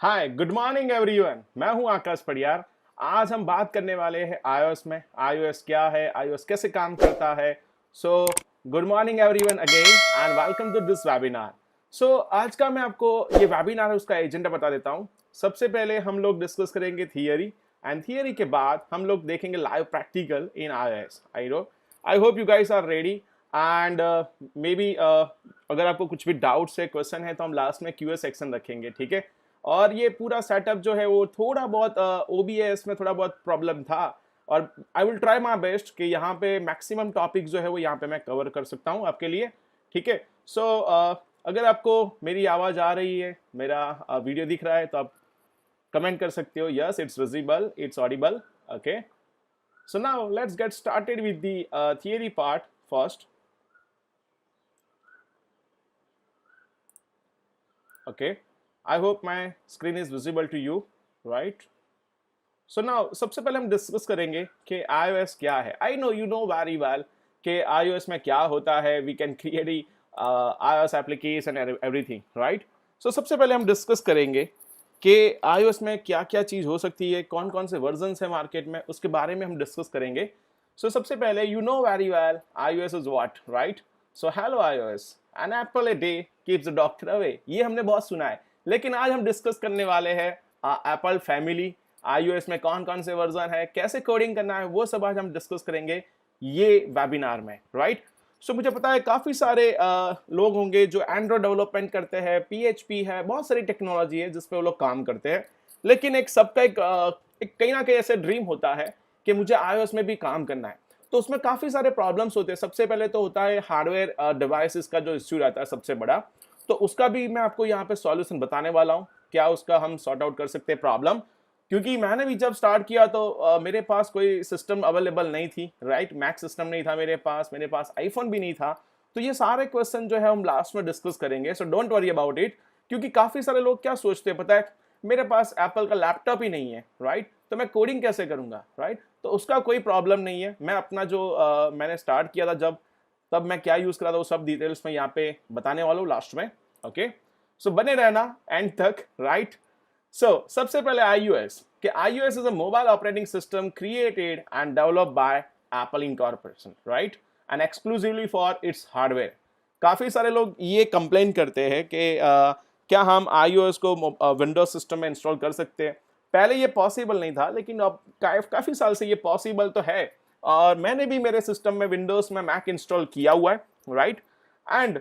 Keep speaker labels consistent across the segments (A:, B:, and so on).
A: Hi good morning everyone. मैं हूं आकाश पडियार। आज हम बात करने वाले हैं iOS में। iOS क्या है, iOS कैसे काम करता है। So good morning everyone again and welcome to this webinar. So आज का मैं आपको ये वेबिनार है उसका एजेंडा बता देता हूं। सबसे पहले हम लोग डिस्कस करेंगे थियरी एंड थियरी के बाद हम लोग देखेंगे live practical in iOS। I hope you guys are ready and maybe अगर आपको कुछ भी डाउट्स है, क्वेश्चन है, तो हम लास्ट में क्यूए सेक्शन रखेंगे, ठीक है। और ये पूरा सेटअप जो है वो थोड़ा बहुत ओबीएस में थोड़ा बहुत प्रॉब्लम था और I will try my best कि यहाँ पे मैक्सिमम टॉपिक जो है वो यहाँ पे मैं कवर कर सकता हूँ आपके लिए, ठीक है। सो अगर आपको मेरी आवाज़ आ रही है, मेरा वीडियो दिख रहा है, तो आप कमेंट कर सकते हो yes it's visible, it's Audible, okay. So now let's get started with the theory part first, okay. I hope my screen is visible to you, right? So now सबसे पहले हम डिस्कस करेंगे कि iOS क्या है। I know you know very well कि iOS में क्या होता है। We can create iOS application and everything, right? So सबसे पहले हम डिस्कस करेंगे कि iOS में क्या क्या चीज़ हो सकती है, कौन कौन से वर्जन्स है मार्केट में, उसके बारे में हम डिस्कस करेंगे। So सबसे पहले you know very well iOS is what, right? So hello iOS, an apple a day keeps the doctor away। ये हमने बहुत सुना है, लेकिन आज हम डिस्कस करने वाले हैं एप्पल फैमिली, iOS में कौन कौन से वर्जन है, कैसे कोडिंग करना है, वो सब आज हम डिस्कस करेंगे ये वेबिनार में, राइट। सो मुझे पता है काफ़ी सारे लोग होंगे जो एंड्रॉयड डेवलपमेंट करते हैं, पीएचपी है, बहुत सारी टेक्नोलॉजी है जिस पे वो लोग काम करते हैं, लेकिन एक सबका एक कहीं ना कहीं ऐसे ड्रीम होता है कि मुझे iOS में भी काम करना है। तो उसमें काफ़ी सारे प्रॉब्लम्स होते हैं। सबसे पहले तो होता है हार्डवेयर डिवाइसेस का जो इश्यू रहता है सबसे बड़ा, तो उसका भी मैं आपको यहाँ पे सॉल्यूशन बताने वाला हूँ, क्या उसका हम सॉर्ट आउट कर सकते हैं प्रॉब्लम। क्योंकि मैंने भी जब स्टार्ट किया तो मेरे पास कोई सिस्टम अवेलेबल नहीं थी, राइट। मैक सिस्टम नहीं था मेरे पास आईफोन भी नहीं था। तो ये सारे क्वेश्चन जो है हम लास्ट में डिस्कस करेंगे, सो डोंट वरी अबाउट इट। क्योंकि काफ़ी सारे लोग क्या सोचते हैं पता है, मेरे पास एप्पल का लैपटॉप ही नहीं है, राइट, तो मैं कोडिंग कैसे करूँगा, राइट। तो उसका कोई प्रॉब्लम नहीं है। मैं अपना जो मैंने स्टार्ट किया था जब, तब मैं क्या यूज़ करा था वो सब डिटेल्स में यहाँ पे बताने वाला हूँ लास्ट में, ओके। सो बने रहना एंड तक, राइट। सो सबसे पहले iOS कि iOS is a mobile operating system created and developed by Apple incorporation, right, and exclusively for its hardware. काफ़ी सारे लोग ये कंप्लेन करते हैं कि क्या हम iOS को विंडोज सिस्टम में इंस्टॉल कर सकते हैं। पहले ये पॉसिबल नहीं था, लेकिन अब काफ़ी साल से ये पॉसिबल तो है। और मैंने भी मेरे सिस्टम में विंडोज में मैक इंस्टॉल किया हुआ है, right. And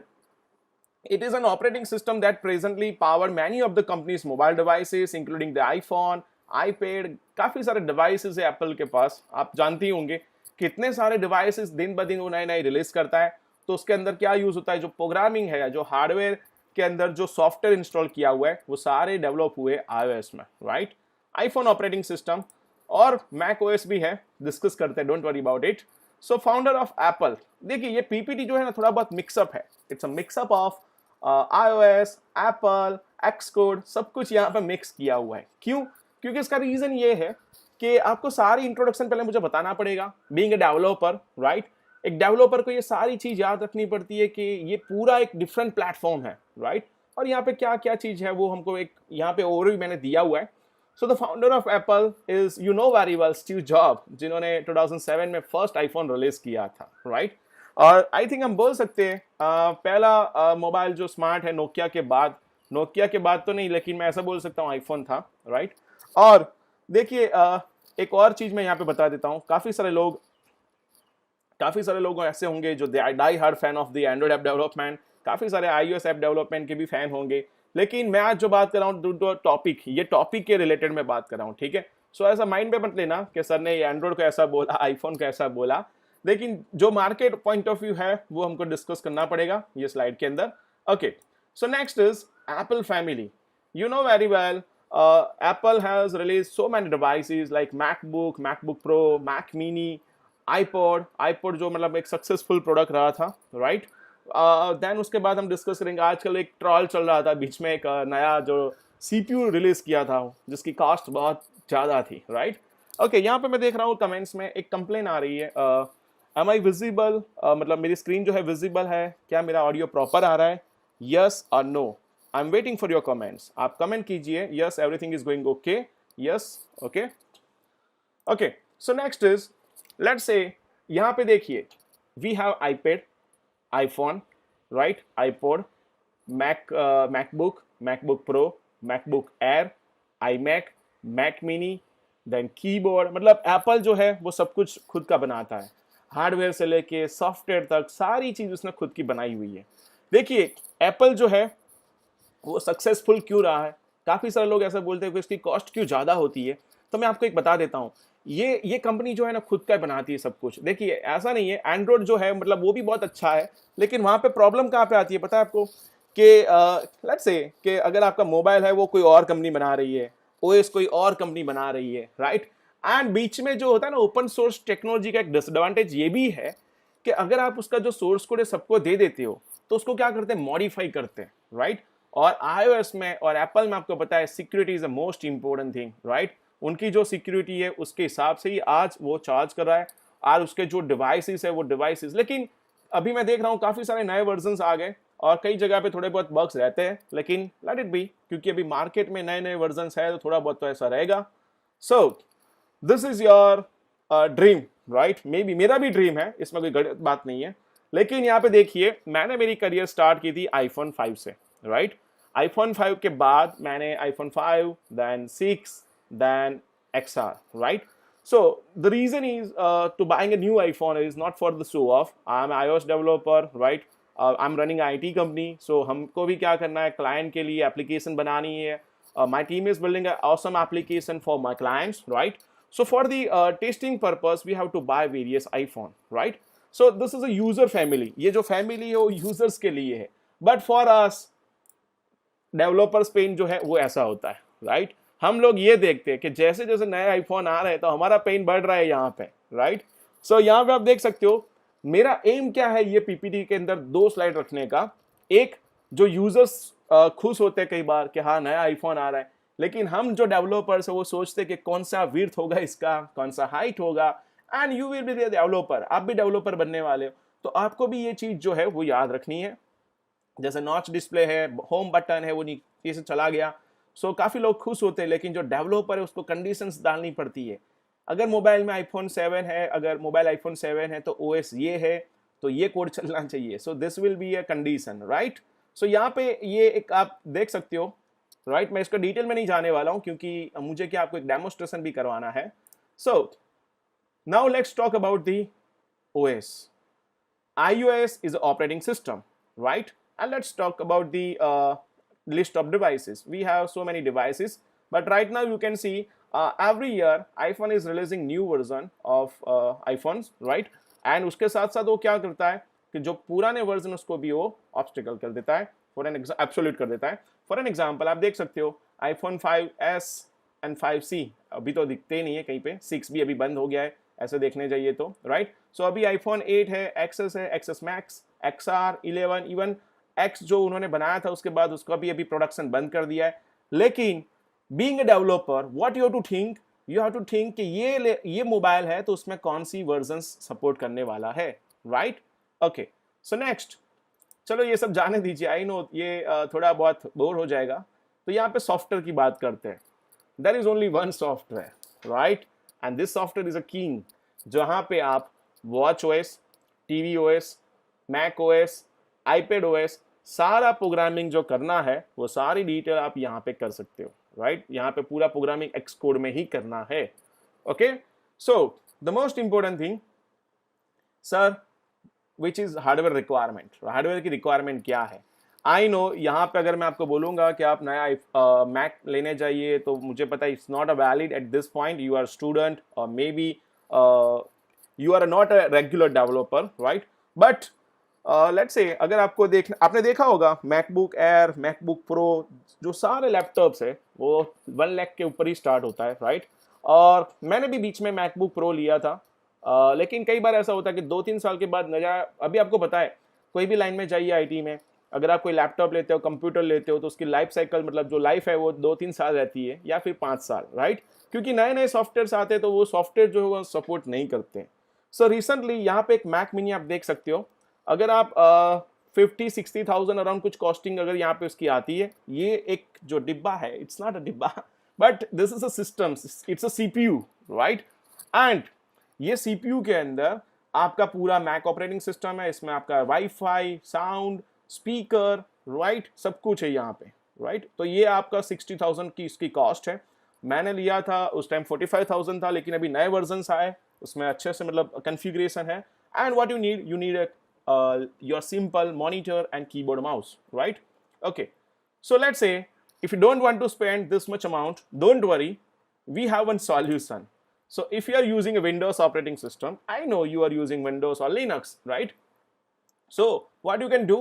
A: it is an operating system that presently power many of the company's mobile devices, including the iPhone, iPad। काफ़ी सारे devices है एप्पल के पास, आप जानती होंगे कितने सारे devices दिन ब दिन वो नए नए रिलीज करता है। तो उसके अंदर क्या यूज़ होता है, जो प्रोग्रामिंग है, जो हार्डवेयर के अंदर जो सॉफ्टवेयर इंस्टॉल किया हुआ है, वो सारे डेवलप हुए iOS में, राइट। आईफोन ऑपरेटिंग सिस्टम और मैक ओएस भी है, डिस्कस करते हैं, don't worry about it. So founder of Apple, देखिए ये पीपीटी जो है ना थोड़ा बहुत मिक्सअप है, it's a mixup of iOS, Apple, Xcode, सब कुछ यहाँ पे मिक्स किया हुआ है। क्यों? क्योंकि इसका रीजन ये है कि आपको सारी इंट्रोडक्शन पहले मुझे बताना पड़ेगा, बीइंग ए डेवलपर, राइट। एक डेवलपर को ये सारी चीज याद रखनी पड़ती है कि ये पूरा एक डिफरेंट प्लेटफॉर्म है, राइट। और यहाँ पे क्या क्या चीज है वो हमको एक यहाँ पे ओवरव्यू मैंने दिया हुआ है। So the founder of Apple is you know very well Steve job, जिन्होंने 2007 में फर्स्ट आईफोन रिलीज किया था, राइट। और आई थिंक हम बोल सकते हैं पहला मोबाइल जो स्मार्ट है नोकिया के बाद तो नहीं, लेकिन मैं ऐसा बोल सकता हूँ आईफोन था, राइट। और देखिए एक और चीज मैं यहाँ पे बता देता हूँ, काफी सारे लोग ऐसे होंगे जो die hard fan of the Android app development, काफी सारे iOS ऐप डेवलपमेंट के भी फैन होंगे। लेकिन मैं आज जो बात कर रहा हूँ टॉपिक, ये टॉपिक के रिलेटेड मैं बात कर रहा हूँ, ठीक है। सो ऐसा माइंड पे मत लेना कि सर ने एंड्रॉइड को ऐसा बोला, आईफोन को ऐसा बोला। लेकिन जो मार्केट पॉइंट ऑफ व्यू है वो हमको डिस्कस करना पड़ेगा ये स्लाइड के अंदर, okay. So next is Apple family. You know very well Apple has release so many devices like MacBook Pro, Mac mini, iPod जो मतलब एक सक्सेसफुल प्रोडक्ट रहा था, राइट। देन उसके बाद हम डिस्कस करेंगे, आजकल एक ट्रॉल चल रहा था बीच में, एक नया जो सीपीयू रिलीज किया था जिसकी कॉस्ट बहुत ज़्यादा थी, राइट। ओके, यहाँ पे मैं देख रहा हूँ कमेंट्स में एक कंप्लेन आ रही है, एम आई विजिबल, मतलब मेरी स्क्रीन जो है विजिबल है, क्या मेरा ऑडियो प्रॉपर आ रहा है, यस और no. I am waiting for your comments. आप कमेंट कीजिए. Yes, everything is going okay. Yes, okay. Okay, so next is, let's say यहाँ पे देखिए, we have iPad, iPhone, right, iPod, MacBook, MacBook Pro, MacBook Air, iMac, Mac mini, then keyboard. मतलब Apple जो है वो सब कुछ खुद का बनाता है, हार्डवेयर से लेके सॉफ्टवेयर तक सारी चीज उसने खुद की बनाई हुई है. देखिए एप्पल जो है वो सक्सेसफुल क्यों रहा है. काफी सारे लोग ऐसा बोलते हैं कि इसकी कॉस्ट क्यों ज्यादा होती है. तो मैं आपको एक बता देता हूँ, ये कंपनी जो है ना खुद का बनाती है सब कुछ. देखिए ऐसा नहीं है, एंड्रॉइड जो है मतलब वो भी बहुत अच्छा है, लेकिन वहां पे प्रॉब्लम कहाँ पे आती है पता है आपको, कि लेट्स से कि अगर आपका मोबाइल है वो कोई और कंपनी बना रही है, ओएस कोई और कंपनी बना रही है, राइट. एंड बीच में जो होता है ना ओपन सोर्स टेक्नोलॉजी का एक डिसएडवांटेज ये भी है कि अगर आप उसका जो सोर्स कोड है सबको दे देते हो तो उसको क्या करते हैं, मॉडिफाई करते हैं, राइट. और iOS में और एप्पल में आपको पता है security is the most important thing, right. उनकी जो सिक्योरिटी है उसके हिसाब से ही आज वो चार्ज कर रहा है, और उसके जो डिवाइसेस है वो डिवाइसेस. लेकिन अभी मैं देख रहा हूँ काफी सारे नए वर्जन आ गए और कई जगह पे थोड़े बहुत बग्स रहते हैं, लेकिन लेट इट बी, क्योंकि अभी मार्केट में नए नए वर्जन है तो थोड़ा बहुत तो ऐसा रहेगा. सो this is your dream, right. May be मेरा भी ड्रीम है, इसमें कोई गलत बात नहीं है. लेकिन यहाँ पे देखिए मैंने मेरी करियर स्टार्ट की थी आईफोन 5 से, राइट. आईफोन 5 के बाद मैंने iPhone 5, then 6, then XR, right? So the reason is to buying a new iPhone is not for the show off. I'm an iOS developer, right? I'm running an IT company, so हमको भी क्या करना है, client के लिए application बनानी है. My team is building an awesome application for my clients, right? So for the testing purpose, we have to buy various iPhone, right? So this is a user family. ये जो family है वो users के लिए है. But for us, developers pen जो है वो ऐसा होता है, राइट. हम लोग ये देखते हैं कि जैसे जैसे नए आईफोन आ रहे हैं तो हमारा पेन बढ़ रहा है यहाँ पे, राइट. सो यहाँ पे आप देख सकते हो मेरा एम क्या है ये पीपीटी के अंदर 2 स्लाइड रखने का. एक जो यूजर्स खुश होते हैं कई बार कि हाँ नया आईफोन आ रहा है, लेकिन हम जो डेवलपर्स है वो सोचते हैं कि कौन सा विड्थ होगा इसका, कौन सा हाइट होगा. And you will be the developer, आप भी डेवलपर बनने वाले हो, तो आपको भी ये चीज जो है वो याद रखनी है. जैसे नॉच डिस्प्ले है, होम बटन है, वो नीचे से चला गया. सो काफी लोग खुश होते हैं, लेकिन जो डेवलपर है उसको कंडीशंस डालनी पड़ती है. अगर मोबाइल में आईफोन 7 है, अगर मोबाइल आईफोन 7 है तो ओएस ये है, तो ये कोड चलना चाहिए. So this will be a condition, right. So यहाँ पे ये एक आप देख सकते हो, राइट. मैं इसका डिटेल में नहीं जाने वाला हूँ क्योंकि मुझे क्या आपको एक डेमोस्ट्रेशन भी करवाना है. So now let's talk about the OS. iOS is an operating system, right? And let's talk about the list of devices. We have so many devices, but right now you can see every year iPhone is releasing new version of iPhones, right? And उसके साथ साथ वो क्या करता है कि जो पुराने वर्जन उसको भी वो ऑब्स्टिकल कर देता है, फॉर एन एब्सोल्यूट कर देता है. फॉर एन एग्जांपल आप देख सकते हो iPhone 5s एंड 5c अभी तो दिखते नहीं है कहीं पे, 6 भी अभी बंद हो गया है ऐसे देखने जाइए तो, राइट. सो अभी iPhone 8 है, XS है, XS Max, XR, 11, even X जो उन्होंने बनाया था उसके बाद उसका भी अभी प्रोडक्शन बंद कर दिया है. लेकिन being a developer what you have to think कि ये मोबाइल है तो उसमें कौन सी वर्जन्स सपोर्ट करने वाला है, राइट. ओके, सो नेक्स्ट, चलो ये सब जाने दीजिए, आई नो ये थोड़ा बहुत बोर हो जाएगा. तो यहाँ पे सॉफ्टवेयर की बात करते हैं. There is only one software, right, and this software is a king, जहां पे आप watch OS, TV OS, Mac OS, iPad OS, सारा प्रोग्रामिंग जो करना है वो सारी डिटेल आप यहाँ पे कर सकते हो, राइट. यहाँ पे पूरा प्रोग्रामिंग एक्स कोड में ही करना है. Okay, so the most important thing sir which is hardware requirement. Hardware की रिक्वायरमेंट क्या है? आई नो यहाँ पे अगर मैं आपको बोलूंगा कि आप नया मैक लेने जाइए तो मुझे पता है it's not a valid at this point. You are student और may be you are not a regular developer, right. But let's say अगर आपको आपने देखा होगा मैकबुक एयर, मैकबुक प्रो, जो सारे लैपटॉप्स है वो 1 लाख के ऊपर ही स्टार्ट होता है, राइट. और मैंने भी बीच में मैकबुक प्रो लिया था, लेकिन कई बार ऐसा होता है कि 2-3 साल के बाद नया, अभी आपको पता है कोई भी लाइन में जाइए आईटी में, अगर आप कोई लैपटॉप लेते हो, कंप्यूटर लेते हो, तो उसकी लाइफ साइकिल मतलब जो लाइफ है वो 2-3 साल रहती है या फिर 5 साल, राइट. क्योंकि नए नए सॉफ्टवेयर आते हैं तो वो सॉफ्टवेयर जो है वो सपोर्ट नहीं करते. सो रिसेंटली यहाँ पे एक मैक मिनी आप देख सकते हो. अगर आप 50-60,000 अराउंड कुछ कॉस्टिंग अगर यहाँ पे उसकी आती है। ये एक जो डिब्बा है, इट्स नॉट अ डिब्बा but this is a system, it's a CPU, right. And ये सीपीयू के अंदर आपका पूरा मैक ऑपरेटिंग सिस्टम है, इसमें आपका वाईफाई, साउंड, स्पीकर, राइट, सब कुछ है यहाँ पे, राइट। तो ये आपका 60,000 की इसकी कॉस्ट है। मैंने लिया था उस टाइम 45,000 था, लेकिन अभी नए वर्जन आए, उसमें अच्छे से मतलब कॉन्फ़िगरेशन है। And what you need your simple monitor and keyboard mouse, right. Okay, so let's say if you don't want to spend this much amount, don't worry, we have one solution. So if you are using a Windows operating system, I know you are using Windows or Linux, right? So what you can do,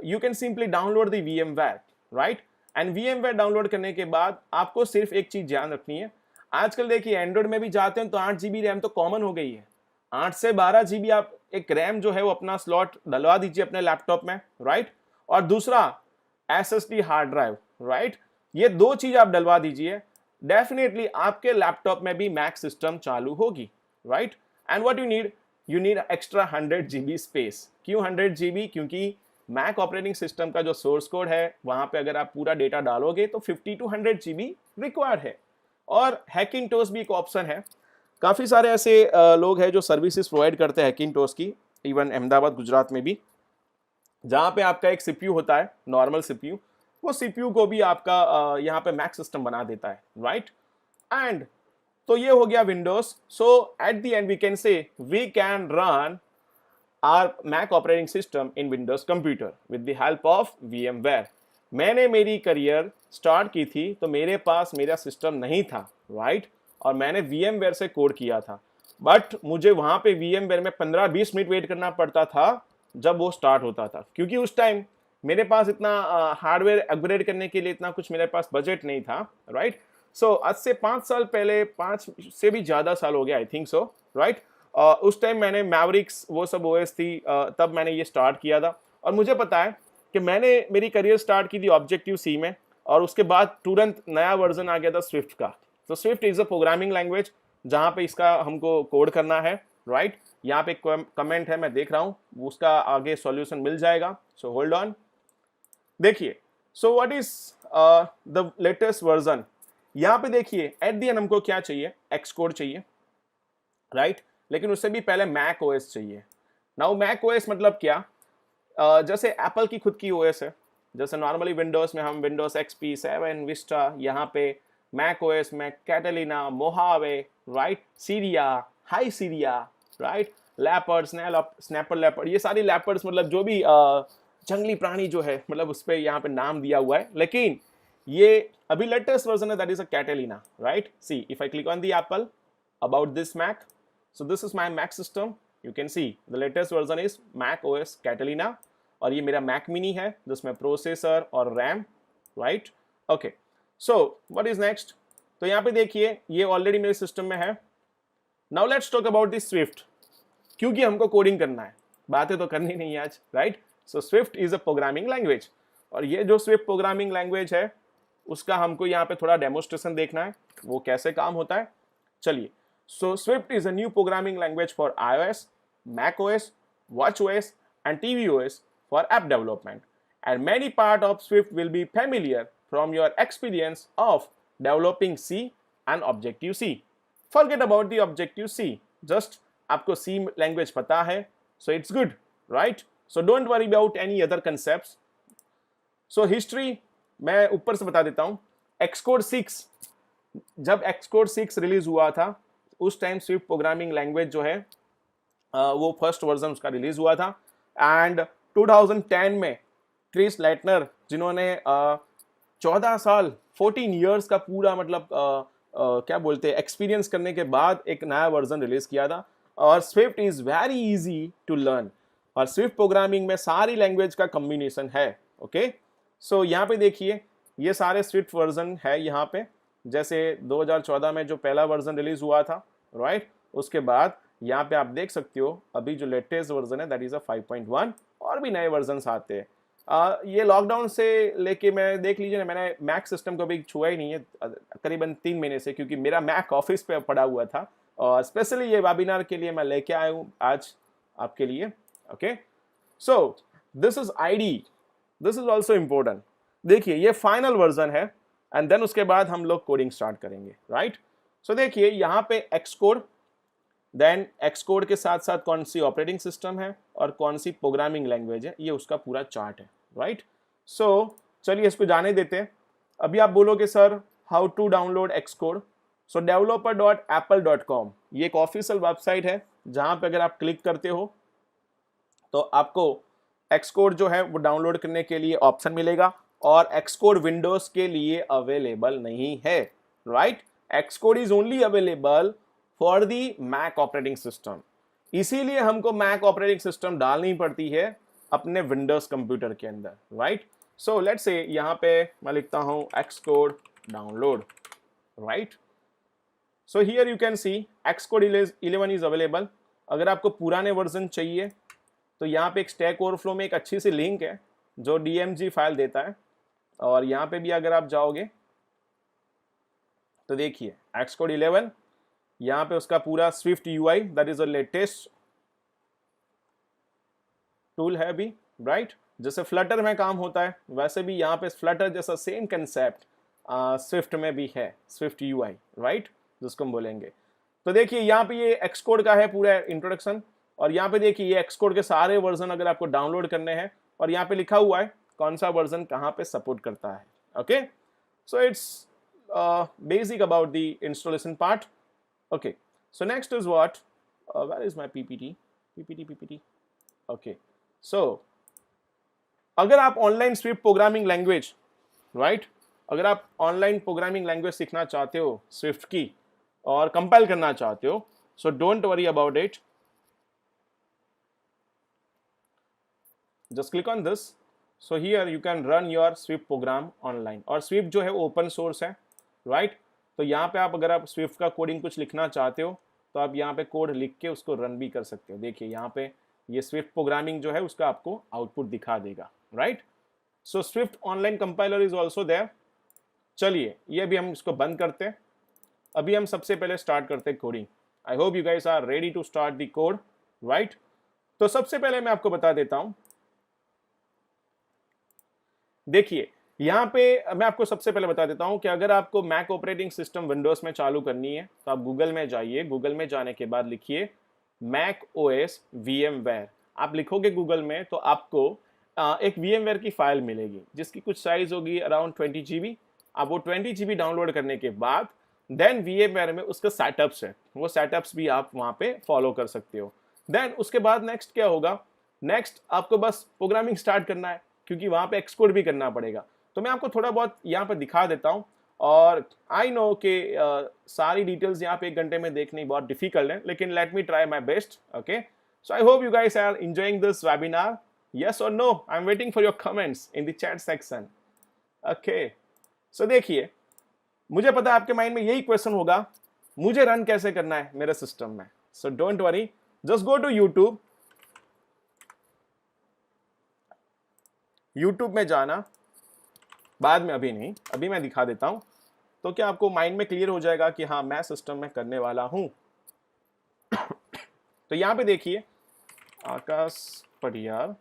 A: you can simply download the VMware, right? And VMware download करने के बाद आपको सिर्फ एक चीज ध्यान रखनी है। आजकल देखिए एंड्रॉइड में भी जाते हैं तो 8 GB रैम तो कॉमन हो गई है। 8 से 12 GB आप एक रैम जो है वो अपना स्लॉट डलवा दीजिए अपने लैपटॉप में, राइट। और दूसरा SSD हार्ड ड्राइव, राइट। ये दो चीज आप डलवा दीजिए, डेफिनेटली आपके लैपटॉप में भी मैक सिस्टम चालू होगी, right. And what you need extra 100 GB space. क्यों 100 GB? क्योंकि मैक ऑपरेटिंग सिस्टम का जो सोर्स कोड है वहां पे अगर आप पूरा डेटा डालोगे तो 50 to 100 GB रिक्वायर्ड है। और हैकिंटोस भी एक ऑप्शन है। काफी सारे ऐसे लोग हैं जो सर्विसेज प्रोवाइड करते हैं हैकिंटोस की, इवन अहमदाबाद, गुजरात में भी, जहां पे आपका एक सीपीयू होता है, नॉर्मल सीपीयू, वो सीपीयू को भी आपका यहाँ पे मैक सिस्टम बना देता है, राइट। एंड तो ये हो गया Windows. So at the end we can say we can run our Mac operating system in Windows computer with the help of VMware। मैंने मेरी करियर स्टार्ट की थी तो मेरे पास मेरा सिस्टम नहीं था, राइट, और मैंने VMware से कोड किया था। बट मुझे वहां पे VMware में 15-20 मिनट वेट करना पड़ता था जब वो स्टार्ट होता था, क्योंकि उस टाइम मेरे पास इतना हार्डवेयर अपग्रेड करने के लिए इतना कुछ मेरे पास बजट नहीं था, राइट। सो आज से 5 साल पहले, 5 से भी ज़्यादा साल हो गया, आई थिंक सो, राइट। उस टाइम मैंने मैवरिक्स वो सब OS थी, तब मैंने ये स्टार्ट किया था। और मुझे पता है कि मैंने मेरी करियर स्टार्ट की थी ऑब्जेक्टिव सी में, और उसके बाद तुरंत नया वर्जन आ गया था स्विफ्ट का। तो Swift is a programming language जहाँ पे इसका हमको कोड करना है, राइट। यहाँ पे कमेंट है, मैं देख रहा हूँ, उसका आगे सॉल्यूशन मिल जाएगा। सो होल्ड ऑन, देखिए। सो what is the latest version? यहाँ पे देखिए एट द एंड हमको क्या चाहिए, एक्सकोड चाहिए, राइट। लेकिन उससे भी पहले मैक OS चाहिए। नाउ मैक OS मतलब क्या? जैसे एप्पल की खुद की OS है, जैसे नॉर्मली विंडोज में हम विंडोज XP 7 विस्टा, यहाँ पे मैक OS में Catalina, Mojave, right, Syria, high Syria, right, leopard, snapper leopard, ये सारी लेपर्ड्स मतलब जो भी जंगली प्राणी जो है मतलब उस पर यहाँ पे नाम दिया हुआ है। लेकिन ये अभी लेटेस्ट वर्जन है, that is a Catalina, right. See if I click on the Apple about this Mac, so this is my Mac system, you can see the latest version is Mac OS Catalina, और ये मेरा Mac mini है जिसमें processor और RAM, right. Okay, so what is next? तो यहाँ पे देखिए ये ऑलरेडी मेरे सिस्टम में है। Now let's talk about this Swift, क्योंकि हमको कोडिंग करना है, बातें तो करनी नहीं है आज, right. So Swift is a programming language, और ये जो स्विफ्ट प्रोग्रामिंग लैंग्वेज है उसका हमको यहाँ पे थोड़ा डेमोस्ट्रेशन देखना है, वो कैसे काम होता है। चलिए, so Swift is a new programming language for iOS, macOS, watchOS and tvOS for app development, and many part of Swift will be familiar from your experience of developing C and Objective-C. Forget about the Objective-C, just आपको C language पता है, so it's good, right? So don't worry about any other concepts. So history मैं ऊपर से बता देता हूँ। Xcode 6, जब Xcode 6 रिलीज हुआ था उस टाइम स्विफ्ट प्रोग्रामिंग लैंग्वेज जो है वो फर्स्ट वर्जन उसका रिलीज हुआ था। एंड 2010 में क्रिस लाइटनर, जिन्होंने 14 साल 14 इयर्स का पूरा मतलब क्या बोलते हैं एक्सपीरियंस करने के बाद एक नया वर्जन रिलीज किया था। और Swift is very easy to learn, और स्विफ्ट प्रोग्रामिंग में सारी लैंग्वेज का कॉम्बिनेशन है। ओके, सो यहाँ पे देखिए ये सारे स्विफ्ट वर्जन है यहाँ पे, जैसे 2014 में जो पहला वर्जन रिलीज हुआ था, राइट। उसके बाद यहाँ पे आप देख सकते हो अभी जो लेटेस्ट वर्जन है दैट इज अ 5.1, और भी नए वर्जन आते हैं। ये लॉकडाउन से लेके मैं देख लीजिए ना, मैंने मैक सिस्टम को भी छुआ ही नहीं है करीबन 3 महीने से, क्योंकि मेरा मैक ऑफिस पे पड़ा हुआ था, और स्पेशली ये वेबिनार के लिए मैं लेके आया हूँ आज आपके लिए। Okay, so this is ID, this is also important. देखिए ये फाइनल वर्जन है एंड देन उसके बाद हम लोग कोडिंग स्टार्ट करेंगे, राइट। सो देखिए यहाँ पे Xcode, then Xcode के साथ साथ कौन सी ऑपरेटिंग सिस्टम है और कौन सी प्रोग्रामिंग लैंग्वेज है, ये उसका पूरा चार्ट है, राइट। सो चलिए इसको जाने देते हैं। अभी आप बोलोगे sir how to download Xcode, so developer.apple.com ये एक ऑफिशियल वेबसाइट है जहां पे अगर आप क्लिक करते हो तो आपको एक्स कोड जो है वो डाउनलोड करने के लिए ऑप्शन मिलेगा, और एक्स कोड विंडोज के लिए अवेलेबल नहीं है, right. Xcode is only available for the Mac operating system, इसीलिए हमको मैक ऑपरेटिंग सिस्टम डालनी पड़ती है अपने विंडोज कंप्यूटर के अंदर, राइट। सो लेट्स से यहाँ पे मैं लिखता हूँ x code download, right. So here you can C x code 11 is available. अगर आपको पुराने वर्जन चाहिए तो यहाँ पे एक स्टैक ओवरफ्लो में एक अच्छी सी लिंक है जो DMG फाइल देता है, और यहाँ पे भी अगर आप जाओगे तो देखिए एक्स कोड 11, यहाँ पे उसका पूरा Swift UI that is a latest tool है अभी, राइट। जैसे फ्लटर में काम होता है वैसे भी यहाँ पे फ्लटर जैसा सेम कंसेप्ट स्विफ्ट में भी है, स्विफ्ट UI, राइट, जिसको हम बोलेंगे। तो देखिए यहाँ पे ये एक्स कोड का है पूरा इंट्रोडक्शन, और यहाँ पे देखिए ये एक्स कोड के सारे वर्जन अगर आपको डाउनलोड करने हैं, और यहाँ पे लिखा हुआ है कौन सा वर्जन कहाँ पे सपोर्ट करता है, okay. So it's basic about the installation part, okay. So next is what, where is my PPT, okay. So अगर आप online Swift programming language, right, अगर आप ऑनलाइन प्रोग्रामिंग लैंग्वेज सीखना चाहते हो स्विफ्ट की और कंपाइल करना चाहते हो, सो don't worry about it, just click on this. So here you can run your Swift program online, और Swift जो है ओपन सोर्स है, राइट। तो यहाँ पे आप अगर आप Swift का कोडिंग कुछ लिखना चाहते हो तो आप यहाँ पे कोड लिख के उसको रन भी कर सकते हो। देखिए यहाँ पे ये Swift प्रोग्रामिंग जो है उसका आपको आउटपुट दिखा देगा, right. So Swift online compiler is also there. चलिए ये भी हम इसको बंद करते हैं, अभी हम सबसे पहले स्टार्ट करते हैं coding. I hope you guys are ready to start the code, right. तो सबसे पहले मैं आपको बता देता हूं, देखिए यहाँ पे मैं आपको सबसे पहले बता देता हूं कि अगर आपको मैक ऑपरेटिंग सिस्टम विंडोज में चालू करनी है तो आप गूगल में जाइए, गूगल में जाने के बाद लिखिए मैक OS VMware। आप लिखोगे गूगल में तो आपको एक VMware की फाइल मिलेगी जिसकी कुछ साइज होगी अराउंड 20 GB। आप वो 20 GB डाउनलोड करने के बाद देन VMware में उसका सेटअप्स है, वो सेटअप्स भी आप वहाँ पे फॉलो कर सकते हो। देन उसके बाद नेक्स्ट क्या होगा, नेक्स्ट आपको बस प्रोग्रामिंग स्टार्ट करना है क्योंकि वहाँ पे एक्सकोड भी करना पड़ेगा। तो मैं आपको थोड़ा बहुत यहाँ पर दिखा देता हूँ, और आई नो कि सारी डिटेल्स यहाँ पे 1 घंटे में देखनी बहुत डिफिकल्ट है, लेकिन let me try my best, okay. So I hope you guys are enjoying this webinar, yes और no, I am waiting for your comments in the chat section, okay. So देखिए मुझे पता है आपके माइंड में यही क्वेश्चन होगा, मुझे रन कैसे करना है मेरे सिस्टम में। So don't worry, just go to YouTube में जाना, बाद में, अभी नहीं, अभी मैं दिखा देता हूं तो क्या आपको माइंड में क्लियर हो जाएगा कि हाँ मैं सिस्टम में करने वाला हूं। तो यहां पे देखिए Akash Patiyal,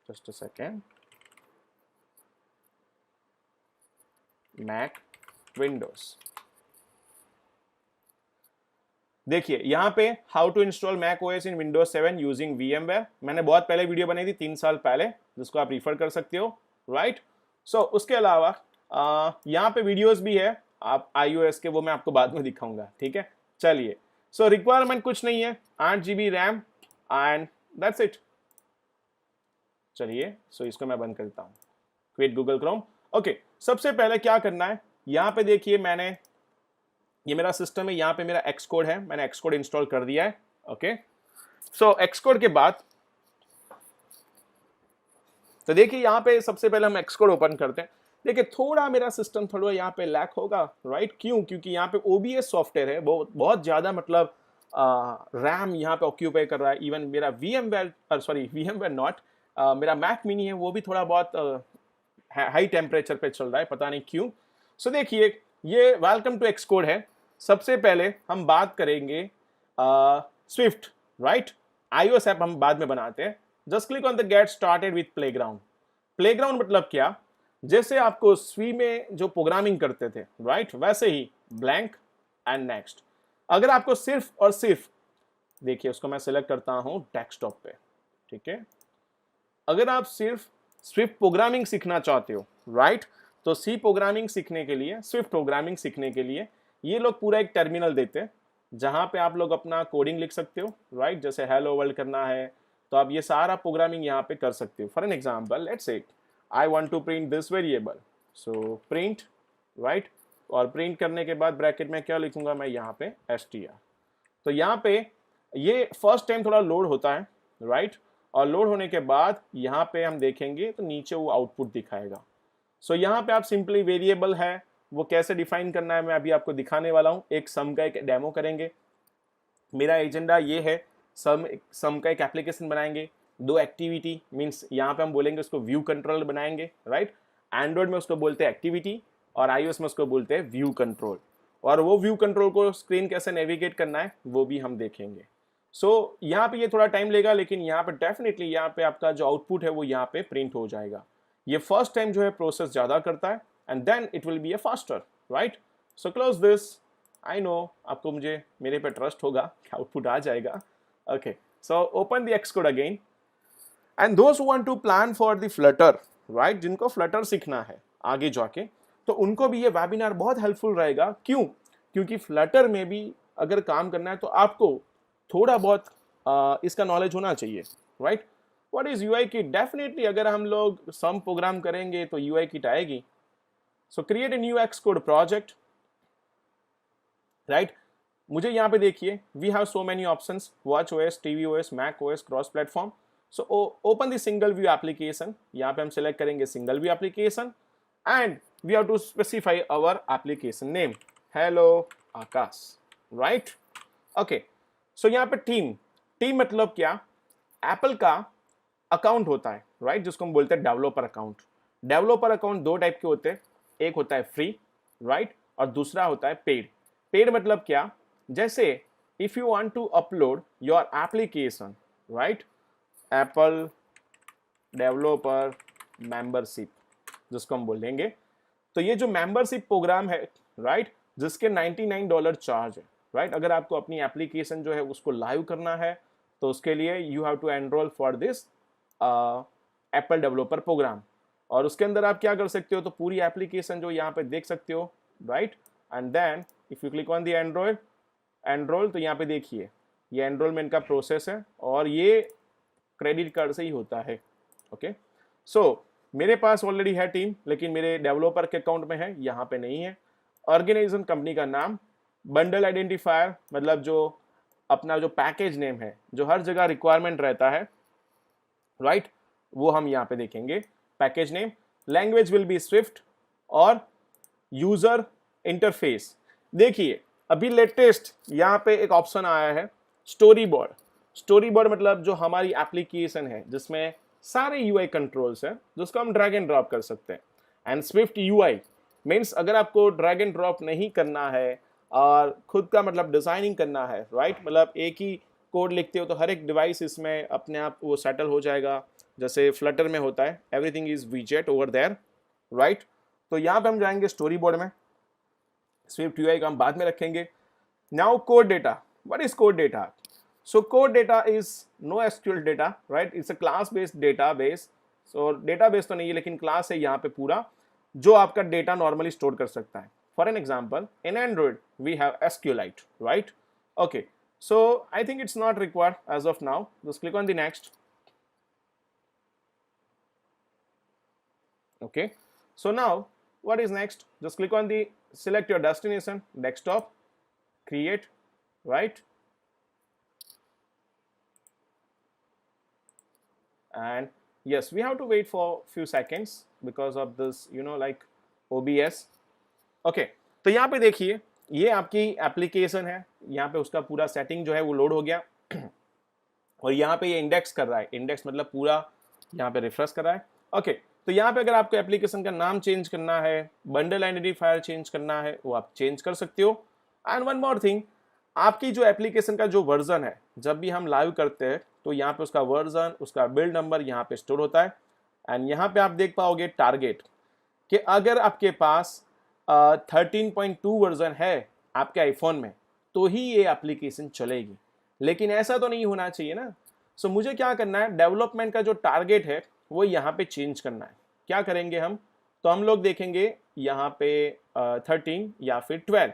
A: just a second, Mac Windows. देखिए यहाँ पे how to install Mac OS in Windows 7 using VMware, मैंने बहुत पहले वीडियो बनाई थी 3 साल पहले, जिसको आप रिफर कर सकते हो, राइट। सो उसके अलावा यहाँ पे वीडियोस भी है आप iOS के, वो मैं आपको बाद में दिखाऊंगा, ठीक है। चलिए, सो रिक्वायरमेंट कुछ नहीं है, 8 GB RAM and that's it. चलिए सो इसको मैं बंद करता हूँ, क्विट गूगल क्रोम, ओके। सबसे पहले क्या करना है, यहाँ पे देखिए मैंने, ये मेरा सिस्टम है, यहाँ पे मेरा एक्सकोड है, मैंने एक्सकोड इंस्टॉल कर दिया है, ओके। सो एक्सकोड के बाद तो देखिए यहाँ पे सबसे पहले हम एक्सकोड ओपन करते हैं। देखिए थोड़ा मेरा सिस्टम थोड़ा यहाँ पे लैक होगा, राइट, क्यों, क्योंकि यहाँ पे OBS सॉफ्टवेयर है, बहुत ज्यादा मतलब रैम यहाँ पे ऑक्यूपाई कर रहा है। इवन मेरा VMware नॉट, मेरा मैक मिनी है वो भी थोड़ा बहुत हाई टेम्परेचर पे चल रहा है, पता नहीं क्यों। सो देखिए ये वेलकम टू एक्सकोड है। सबसे पहले हम बात करेंगे स्विफ्ट, राइट, iOS ऐप हम बाद में बनाते हैं। Just click on the get started with playground. Playground मतलब क्या, जैसे आपको स्वी में जो प्रोग्रामिंग करते थे राइट, वैसे ही ब्लैंक एंड नेक्स्ट। अगर आपको सिर्फ और सिर्फ, देखिए उसको मैं सिलेक्ट करता हूं डेस्कटॉप पे, ठीक है, अगर आप सिर्फ स्विफ्ट प्रोग्रामिंग सीखना चाहते हो राइट, तो सी प्रोग्रामिंग सीखने के लिए, स्विफ्ट प्रोग्रामिंग सीखने के लिए ये लोग पूरा एक टर्मिनल देते हैं जहां पे आप लोग अपना कोडिंग लिख सकते हो राइट। जैसे हेलो वर्ल्ड करना है तो आप ये सारा प्रोग्रामिंग यहाँ पे कर सकते हो। For an example let's say I want to print this variable, so print right, और प्रिंट करने के बाद ब्रैकेट में क्या लिखूंगा मैं यहाँ पे str। तो यहाँ पे ये फर्स्ट टाइम थोड़ा लोड होता है राइट, और लोड होने के बाद यहाँ पे हम देखेंगे तो नीचे वो आउटपुट दिखाएगा। सो यहाँ पे आप सिंपली वेरिएबल है वो कैसे डिफाइन करना है मैं अभी आपको दिखाने वाला हूँ। एक सम का एक डेमो करेंगे। मेरा एजेंडा ये है, सम का एक एप्लीकेशन बनाएंगे, दो एक्टिविटी मीन्स यहाँ पे हम बोलेंगे उसको व्यू कंट्रोल बनाएंगे राइट। एंड्रॉइड में उसको बोलते हैं एक्टिविटी और iOS में उसको बोलते हैं व्यू कंट्रोल, और वो व्यू कंट्रोल को स्क्रीन कैसे नेविगेट करना है वो भी हम देखेंगे। सो यहाँ पे ये थोड़ा टाइम लेगा, लेकिन यहाँ पे डेफिनेटली यहाँ पे आपका जो आउटपुट है वो यहाँ पे प्रिंट हो जाएगा। ये फर्स्ट टाइम जो है प्रोसेस ज़्यादा करता है and then it will be a faster right. So close this. I know आपको मुझे मेरे पे ट्रस्ट होगा कि आउटपुट आ जाएगा। Okay, so open the Xcode again and those who want to plan for the Flutter right, जिनको Flutter सीखना है आगे जाके, तो उनको भी ये वेबिनार बहुत हेल्पफुल रहेगा। क्यों? क्योंकि फ्लटर में भी अगर काम करना है तो आपको थोड़ा बहुत इसका नॉलेज होना चाहिए right. What is UI kit? Definitely अगर हम लोग सम प्रोग्राम करेंगे तो यूआई किट आएगी। So create a new Xcode project right. मुझे यहाँ पे देखिए we have so many options, watch OS, TV OS, Mac OS, cross platform. So open the single view application. यहाँ पे हम सेलेक्ट करेंगे single view application and we have to specify our application name, hello Akash right. Okay, so यहाँ पे team मतलब क्या, Apple का account होता है राइट, जिसको हम बोलते हैं डेवलपर अकाउंट। डेवलपर अकाउंट दो टाइप के होते हैं, एक होता है फ्री राइट और दूसरा होता है पेड। पेड मतलब क्या, जैसे if you want to upload your application right, Apple developer membership जिसको हम बोलेंगे, तो ये जो मेंबरशिप प्रोग्राम है राइट, जिसके $99 चार्ज है राइट। अगर आपको अपनी एप्लीकेशन जो है उसको लाइव करना है तो उसके लिए you have to enroll for this Apple developer program, और उसके अंदर आप क्या कर सकते हो, तो पूरी एप्लीकेशन जो यहाँ पे देख सकते हो right. And then if you click on the enroll, तो यहाँ पे देखिए ये एनरोलमेंट का प्रोसेस है और ये क्रेडिट कार्ड से ही होता है। ओके, सो मेरे पास ऑलरेडी है टीम, लेकिन मेरे डेवलपर के अकाउंट में है, यहाँ पे नहीं है। ऑर्गेनाइजेशन कंपनी का नाम, बंडल आइडेंटिफायर मतलब जो अपना जो पैकेज नेम है जो हर जगह रिक्वायरमेंट रहता है राइट, वो हम यहाँ पे देखेंगे package name. Language will be swift और यूजर इंटरफेस। देखिए अभी लेटेस्ट यहाँ पे एक ऑप्शन आया है स्टोरी बोर्ड। स्टोरी बोर्ड मतलब जो हमारी एप्लीकेशन है जिसमें सारे यूआई कंट्रोल्स हैं, जिसको हम ड्रैग एंड ड्रॉप कर सकते हैं। एंड स्विफ्ट यूआई मीन्स अगर आपको ड्रैग एंड ड्रॉप नहीं करना है और खुद का मतलब डिजाइनिंग करना है राइट, मतलब एक ही कोड लिखते हो तो हर एक डिवाइस इसमें अपने आप वो सेटल हो जाएगा, जैसे फ्लटर में होता है, एवरीथिंग इज विजेट ओवर देयर राइट। तो यहाँ पे हम जाएंगे स्टोरी बोर्ड में, स्विफ्ट यूआई का हम बाद में रखेंगे। Now code data, what is code data? So code data is no SQL data right, it's a class based database. So database तो नहीं है लेकिन क्लास है यहाँ पे पूरा, जो आपका डेटा नॉर्मली स्टोर कर सकता है। For an example in Android we have SQLite right. Okay, so I think it's not required as of now. Just click on the next. Okay, so now what is next? Just click on the select your destination, desktop, create right, and yes we have to wait for few seconds because of this like OBS. Okay, तो यहाँ पे देखिए ये आपकी application है, यहाँ पे उसका पूरा सेटिंग जो है वो लोड हो गया और यहाँ पे ये इंडेक्स कर रहा है, इंडेक्स मतलब पूरा यहाँ पे रिफ्रेश कर रहा है। ओके, तो यहाँ पे अगर आपको एप्लीकेशन का नाम चेंज करना है, बंडल आइडेंटिफायर चेंज करना है, वो आप चेंज कर सकते हो। एंड वन मोर थिंग, आपकी जो एप्लीकेशन का जो वर्जन है, जब भी हम लाइव करते हैं तो यहाँ पे उसका वर्जन, उसका बिल्ड नंबर यहाँ पे स्टोर होता है। एंड यहाँ पे आप देख पाओगे टारगेट, कि अगर आपके पास 13.2 वर्जन है आपके आईफोन में तो ही ये एप्लीकेशन चलेगी, लेकिन ऐसा तो नहीं होना चाहिए ना। सो मुझे क्या करना है, डेवलपमेंट का जो टारगेट है वो यहाँ पे चेंज करना है। क्या करेंगे हम, तो हम लोग देखेंगे यहाँ पे 13 या फिर 12।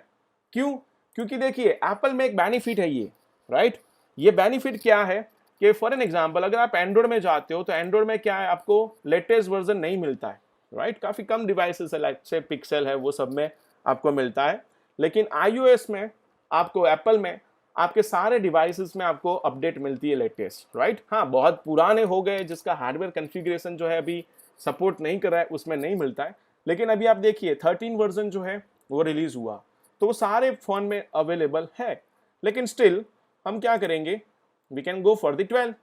A: क्यों? क्योंकि देखिए एप्पल में एक बेनिफिट है ये, राइट। ये बेनिफिट क्या है कि फॉर एन एग्जांपल अगर आप एंड्रॉइड में जाते हो तो एंड्रॉइड में क्या है, आपको लेटेस्ट वर्जन नहीं मिलता है, राइट। काफ़ी कम डिवाइसेस है, लाइक से पिक्सल है, वो सब में आपको मिलता है। लेकिन iOS में आपको, एप्पल में आपके सारे डिवाइसेस में आपको अपडेट मिलती है लेटेस्ट, राइट। हाँ, बहुत पुराने हो गए जिसका हार्डवेयर कॉन्फ़िगरेशन जो है अभी सपोर्ट नहीं कर रहा है, उसमें नहीं मिलता है। लेकिन अभी आप देखिए 13 वर्जन जो है वो रिलीज हुआ, तो वो सारे फोन में अवेलेबल है। लेकिन स्टिल हम क्या करेंगे, we can go for the 12,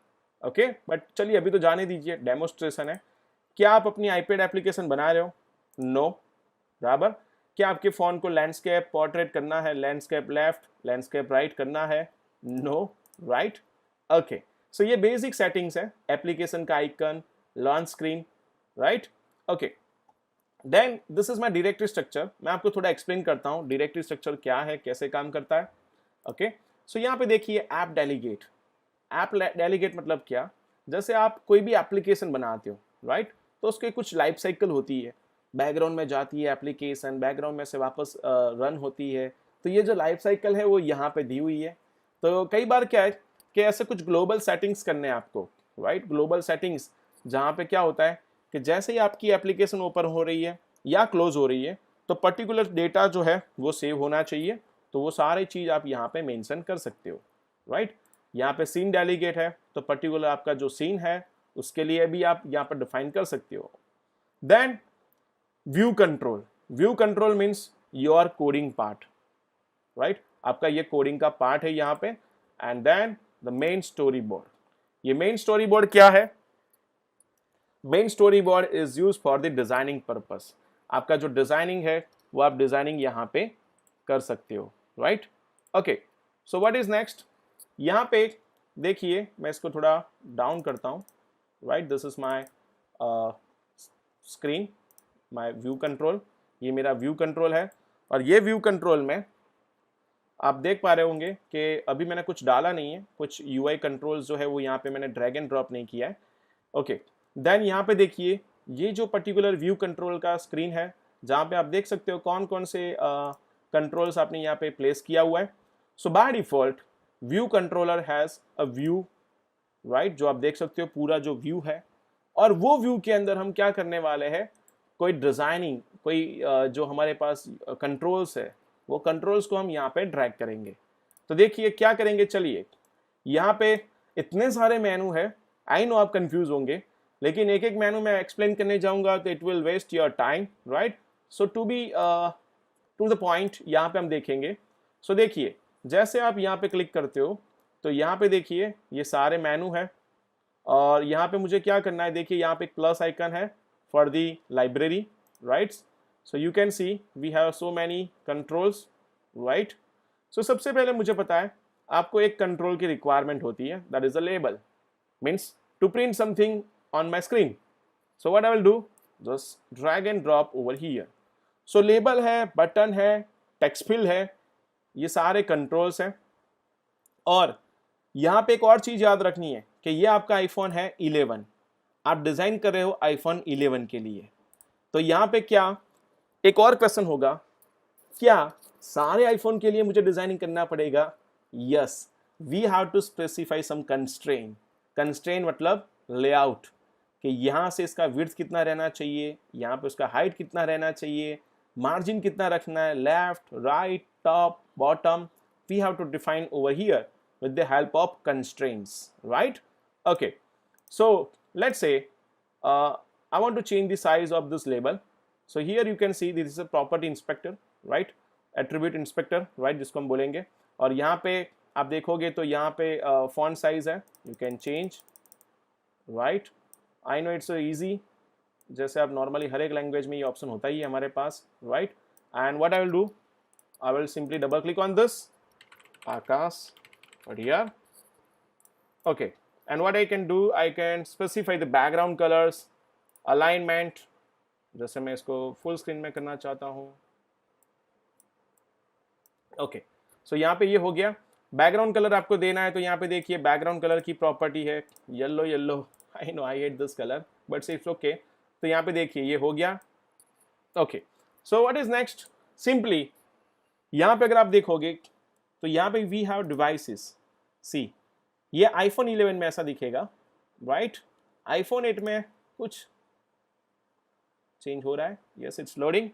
A: okay. But चलिए अभी तो जाने दीजिए, डेमोस्ट्रेशन है। क्या आप अपनी आईपैड एप्लीकेशन बना रहे हो? नो, बराबर। क्या आपके फ़ोन को लैंडस्केप पोर्ट्रेट करना है, लैंडस्केप लेफ्ट, लैंडस्केप राइट करना है? No, right. ओके, सो ये बेसिक सेटिंग्स है एप्लीकेशन का, icon, launch screen, right. Okay, then this is my directory structure. मैं आपको थोड़ा एक्सप्लेन करता हूँ डायरेक्टरी स्ट्रक्चर क्या है, कैसे काम करता है। ओके, सो यहाँ पे देखिए ऐप डेलीगेट। ऐप डेलीगेट मतलब क्या, जैसे आप कोई भी एप्लीकेशन बनाते हो, राइट, तो उसके कुछ लाइफ साइकिल होती है। बैकग्राउंड में जाती है एप्लीकेशन, बैकग्राउंड में से वापस रन होती है। तो ये जो लाइफ साइकिल है वो यहाँ पे दी हुई है। तो कई बार क्या है कि ऐसे कुछ ग्लोबल सेटिंग्स करने हैं आपको, राइट। ग्लोबल सेटिंग्स जहाँ पे क्या होता है कि जैसे ही आपकी एप्लीकेशन ओपन हो रही है या क्लोज हो रही है तो पर्टिकुलर डेटा जो है वो सेव होना चाहिए। तो वो सारी चीज़ आप यहाँ पे मेंशन कर सकते हो, राइट। यहाँ पे सीन डेलीगेट है, तो पर्टिकुलर आपका जो सीन है उसके लिए भी आप यहाँ पर डिफाइन कर सकते हो। Then view control. View control means your coding part, right. आपका ये कोडिंग का पार्ट है यहाँ पे। And then the main storyboard. ये मेन स्टोरी बोर्ड क्या है? Main storyboard is use for the designing purpose. आपका जो डिजाइनिंग है वो आप डिजाइनिंग यहाँ पे कर सकते हो, right. Okay, so what is next? यहाँ पे देखिए, मैं इसको थोड़ा डाउन करता हूँ, right. This is my screen, my view control. ये मेरा व्यू कंट्रोल है, और ये व्यू कंट्रोल में आप देख पा रहे होंगे कि अभी मैंने कुछ डाला नहीं है, कुछ यूआई कंट्रोल्स जो है वो यहाँ पे मैंने ड्रैग एंड ड्रॉप नहीं किया है। ओके, देन यहाँ पे देखिए ये जो पर्टिकुलर व्यू कंट्रोल का स्क्रीन है, जहाँ पे आप देख सकते हो कौन कौन से कंट्रोल्स आपने यहाँ पे प्लेस किया हुआ है। So by default view controller has a view, right, जो आप देख सकते हो पूरा जो व्यू है। और वो व्यू के अंदर हम क्या करने वाले हैं, कोई डिज़ाइनिंग, कोई जो हमारे पास कंट्रोल्स है वो कंट्रोल्स को हम यहाँ पे ड्रैग करेंगे। तो देखिए क्या करेंगे, चलिए यहाँ पे इतने सारे मेनू है, आई नो आप कंफ्यूज होंगे, लेकिन एक एक मेनू मैं एक्सप्लेन करने जाऊंगा तो it will waste your time, right. So to be to the point यहाँ पे हम देखेंगे। सो देखिए जैसे आप यहाँ पे क्लिक करते हो तो यहाँ पे देखिए ये सारे मेनू है, और यहाँ पे मुझे क्या करना है, देखिए यहाँ पे एक प्लस आइकन है for the library, right. So you can see we have so many controls, right. So सबसे पहले मुझे पता है आपको एक कंट्रोल की रिक्वायरमेंट होती है, that is a label, means to print something on my screen. So what I will do, just drag and drop over here. So label है, बटन है, टेक्स्ट फिल है, ये सारे कंट्रोल्स हैं। और यहाँ पे एक और चीज़ याद रखनी है कि ये आपका आईफोन है 11, आप डिज़ाइन कर रहे हो आईफोन 11 के लिए। तो यहाँ पे क्या एक और क्वेश्चन होगा, क्या सारे आईफोन के लिए मुझे डिज़ाइनिंग करना पड़ेगा? Yes, we have to specify some constraint. Constraint मतलब लेआउट, कि यहाँ से इसका विड्थ कितना रहना चाहिए, यहाँ पे उसका हाइट कितना रहना चाहिए, मार्जिन कितना रखना है, left, right, top, bottom, we have to define over here with the help of constraints, right? Okay, so let's say I want to change the size of this label. So here you can see this is a property inspector, right? Attribute inspector, right, जिसको हम बोलेंगे। और यहाँ पे आप देखोगे तो यहाँ पे font size है, you can change, right? I know it's so easy, जैसे आप नॉर्मली हर एक लैंग्वेज में ये ऑप्शन होता ही है हमारे पास, right. And what I will do, I will simply double click on this Akash, but here. Okay, and what I can do, I can specify the background colors, alignment, जैसे मैं इसको फुल स्क्रीन में करना चाहता हूँ. Okay, so यहाँ पे ये हो गया. बैकग्राउंड कलर आपको देना है तो यहाँ पे देखिए बैकग्राउंड कलर की प्रॉपर्टी है yellow. Yellow, I know I hate this colour but it's okay. तो यहाँ पे देखिए ये हो गया. Okay, so what is next? Simply यहाँ पे अगर आप देखोगे तो यहाँ पे वी हैव डिवाइसेस. सी, ये आईफोन 11 में ऐसा दिखेगा, राइट? आईफोन 8 में कुछ चेंज हो रहा है. Yes, it's loading.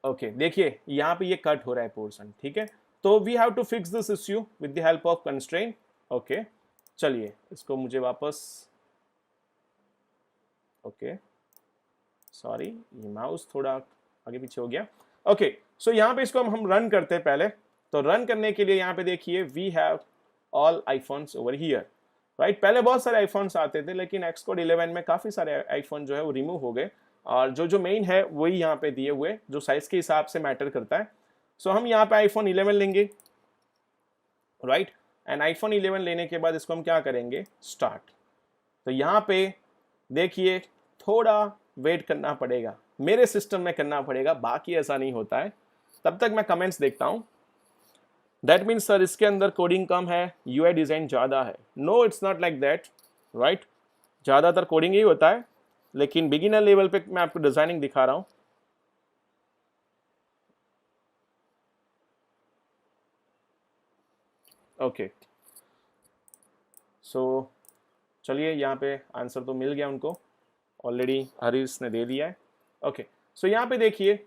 A: ओके, देखिए यहाँ पे ये कट हो रहा है पोर्शन. ठीक है, तो we have to fix this issue with the help of constraint. Okay, चलिए इसको मुझे वापस. ओके, सॉरी, ये माउस थोड़ा आगे पीछे हो गया. ओके, सो यहाँ पे इसको हम रन करते हैं पहले. तो रन करने के लिए यहाँ पे देखिए we have all iPhones over here, right? पहले बहुत सारे आईफोन्स आते थे लेकिन एक्सकोड 11 में काफ़ी सारे आईफोन जो है वो रिमूव हो गए और जो मेन है वही यहाँ पे दिए हुए जो साइज के हिसाब से मैटर करता है. सो हम यहाँ पे आईफोन 11 लेंगे, राइट? एंड आईफोन 11 लेने के बाद इसको हम क्या करेंगे? स्टार्ट. तो यहाँ पे देखिए थोड़ा वेट करना पड़ेगा, मेरे सिस्टम में करना पड़ेगा, बाकी ऐसा नहीं होता है. तब तक मैं कमेंट्स देखता हूँ. दैट मीन्स सर इसके अंदर कोडिंग कम है, यूआई डिज़ाइन ज़्यादा है. No, it's not like that, right? ज़्यादातर कोडिंग ही होता है लेकिन बिगिनर लेवल पे मैं आपको डिज़ाइनिंग दिखा रहा हूँ. ओके, सो चलिए यहाँ पे आंसर तो मिल गया उनको ऑलरेडी, हरीश ने दे दिया है. ओके, सो यहाँ पे देखिए,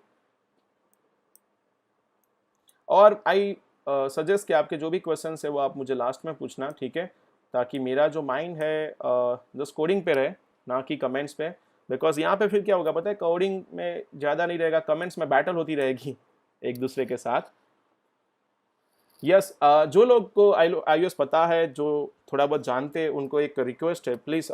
A: और आई सजेस्ट कि आपके जो भी क्वेश्चंस है वो आप मुझे लास्ट में पूछना, ठीक है? ताकि मेरा जो माइंड है जस्ट कोडिंग पे रहे, ना कि कमेंट्स पे. बिकॉज यहाँ पे फिर क्या होगा पता है, कोडिंग में ज़्यादा नहीं रहेगा, कमेंट्स में बैटल होती रहेगी एक दूसरे के साथ. यस, जो लोग को iOS पता है, जो थोड़ा बहुत जानते हैं, उनको एक रिक्वेस्ट है, प्लीज़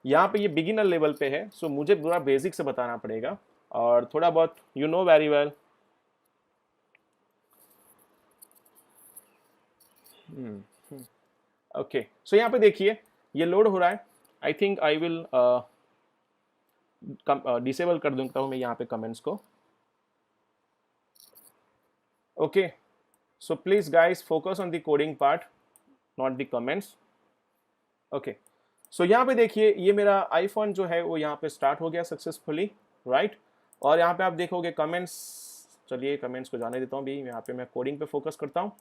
A: यहाँ पे ये बिगिनर लेवल पे है, सो मुझे पूरा बेसिक से बताना पड़ेगा और थोड़ा बहुत you know very well. Okay, so यहाँ पे देखिए ये लोड हो रहा है. I think I will disable कर दूंगा हूँ मैं यहाँ पे कमेंट्स को. ओके, so please guys focus on the coding part, not the comments. okay, so यहाँ पे देखिए ये मेरा आईफोन जो है वो यहाँ पे स्टार्ट हो गया सक्सेसफुली, राइट? और यहाँ पे आप देखोगे कमेंट्स. चलिए कमेंट्स को जाने देता हूँ भी, यहाँ पे मैं कोडिंग पे फोकस करता हूँ.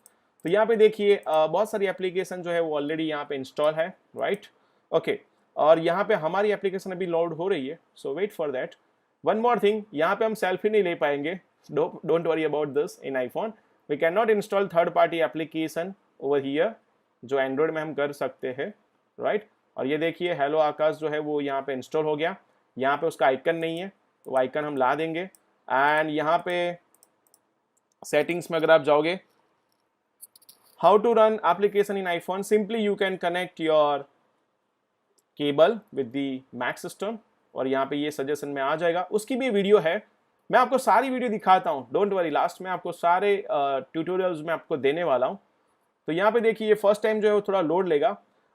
A: तो यहाँ पे देखिए बहुत सारी एप्लीकेशन जो है वो ऑलरेडी यहाँ पे इंस्टॉल है, राइट? ओके, और यहाँ पे हमारी एप्लीकेशन अभी लोड हो रही है, so wait for that. One more thing, यहाँ पे हम सेल्फी नहीं ले पाएंगे, don't worry about this. In iPhone we cannot install third party application over here, जो एंड्रॉयड में हम कर सकते हैं, राइट? और ये देखिए हेलो आकाश जो है वो यहाँ पे इंस्टॉल हो गया. यहाँ पे उसका आइकन नहीं है तो आइकन हम ला देंगे. एंड यहाँ पे सेटिंग्स में अगर आप जाओगे, how to run application in iPhone, simply you can connect your cable with the Mac system, और यहाँ पे ये सजेशन में आ जाएगा. उसकी भी वीडियो है, मैं आपको सारी वीडियो दिखाता हूँ, डोंट वरी. लास्ट में आपको सारे ट्यूटोरियल्स में आपको देने वाला हूँ. तो यहाँ पे देखिए ये फर्स्ट टाइम जो है वो थोड़ा लोड लेगा.